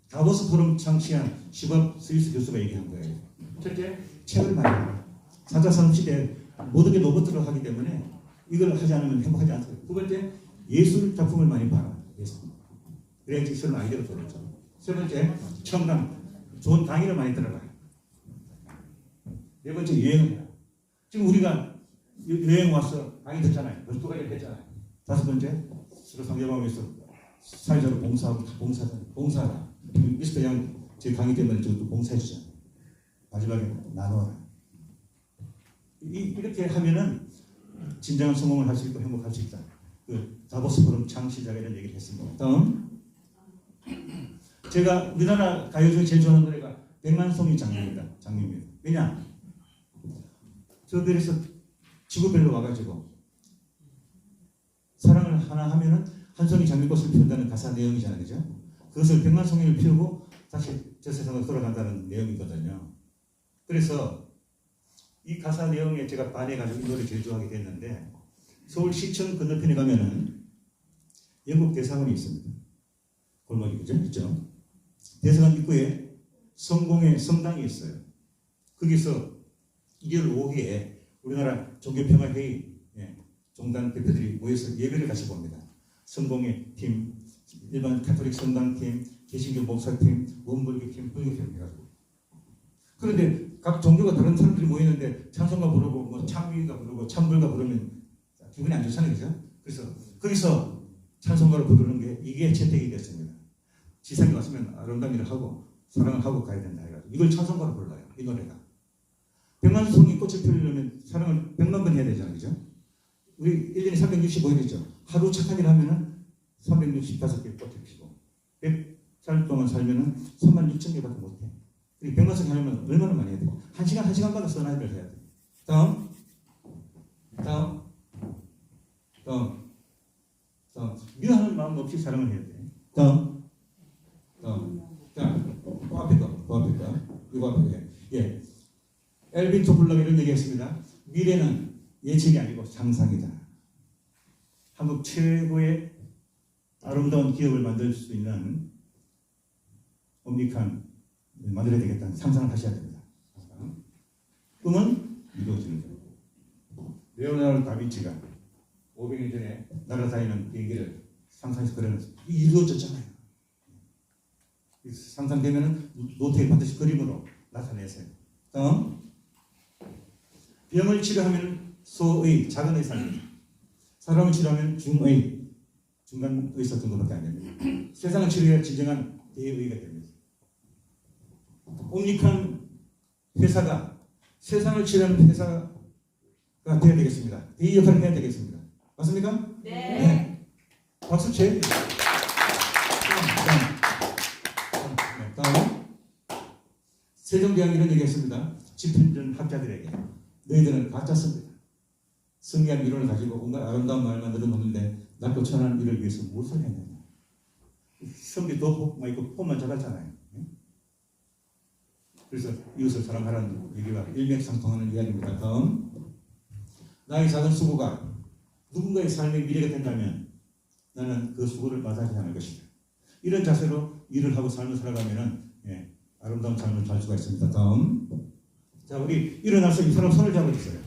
다보스 포럼 창시한 시밥 스위스 교수가 얘기한 거예요. 첫째, 책을 많이 읽어요. 4차 산업시대에 모든 게 로봇으로 하기 때문에 이걸 하지 않으면 행복하지 않습니다. 두 번째, 예술 작품을 많이 봐라. 예술. 그래야지 새로운 아이디어가 들어오죠. 세 번째, 청강. 좋은 강의를 많이 들어가요. 네 번째, 여행을 해요. 지금 우리가 여행 와서 강의 듣잖아요. 벌써 2가지 했잖아요. 다섯 번째, 서로 상대방에서 사회적으로 봉사하고 봉사하라. 미스터 양 제 강의 때문에 저도 봉사해주잖아요. 마지막에 나눠라. 이렇게 하면은 진정한 성공을 할 수 있고 행복할 수 있다. 그 다보스 포럼 창시자가 이런 얘기를 했습니다. 다음, 제가 우리나라 가요 중에 제일 좋아하는 노래가 백만송이 장미입니다. 왜냐? 저들에서 지구별로 와가지고 사랑을 하나 하면은 한 송이 장미꽃을 피운다는 가사 내용이잖아요, 그죠? 그것을 백만송이를 피우고 다시 저 세상으로 돌아간다는 내용이거든요. 그래서 이 가사 내용에 제가 반해가지고 이 노래 제일 좋아하게 됐는데, 서울시청 건너편에 가면은 영국 대사관이 있습니다. 골목이 그죠? 있죠? 대사관 입구에 성공의 성당이 있어요. 거기서 1월 5일에 우리나라 종교평화회의 종단 대표들이 모여서 예배를 같이 봅니다. 성공의 팀, 일반 가톨릭 성당팀, 개신교 목사팀, 원불교팀, 불교팀 해가지고. 그런데 각 종교가 다른 사람들이 모이는데 찬송가 부르고 뭐 찬미가 부르고 찬불가 부르면 기분이 안 좋잖아요, 그죠? 그래서 거기서 찬송가를 부르는 게 이게 채택이 됐습니다. 지상에 왔으면 아름다운 일을 하고 사랑을 하고 가야 된다 해가지고 이걸 찬송가로 불러요, 이 노래가. 백만송이 꽃을 피우려면 사랑을 100만 번 해야 되잖아요, 그죠? 우리 1년에 365일이죠. 하루 착한 일 하면은 365개 꽃을 피고 100살 동안 살면은 36,000개밖에 못해. 그리고 100만 송 하려면 얼마나 많이 해야 돼요? 1시간마다 써나이를 해야 돼요. 다음. 미워하는 마음 없이 사랑을 해야 돼. 다음. 자, 그 앞에 거. 이거 앞에 거. 예. 엘빈 토플러가 이런 얘기했습니다. 미래는 예측이 아니고 상상이다. 한국 최고의 아름다운 기업을 만들 수 있는 엄닉한 만들어야 되겠다는 상상을 하셔야 됩니다. 꿈은 이루어지는 거예요. 레오나르도 다빈치가 500년 전에 날아다니는 비행기를 상상해서 그려놨어요. 이루어졌잖아요. 상상되면 노트에 반드시 그림으로 나타내세요. 다음, 병을 치료하면 소의, 작은 의사입니다. 사람을 치료하면 중의, 중간 의사 정도밖에 안 됩니다. 세상을 치료해야 진정한 대의가 됩니다. 옴닉한 회사가 세상을 치료하는 회사가 되어야 되겠습니다. 대의 역할을 해야 되겠습니다. 맞습니까? 네. 박수 쳐야 돼요. 다음, 세종대왕이 이런 얘기했습니다. 집현전 학자들에게 너희들은 가짜습니다. 성리한 이론을 가지고 온갖 아름다운 말만 늘어놓는데 낮고 천한 일을 위해서 무엇을 했느냐. 성기도 있고 폼만 잡았잖아요. 그래서 이웃을 사랑하라는 얘기가 일맥상통하는 이야기입니다. 다음, 나의 작은 수고가 누군가의 삶의 미래가 된다면 나는 그 수고를 마다하지 않을 것이다. 이런 자세로 일을 하고 삶을 살아가면 아름다운 삶을 살 수가 있습니다. 다음, 자, 우리 일어나서 이 사람 손을 잡아주세요.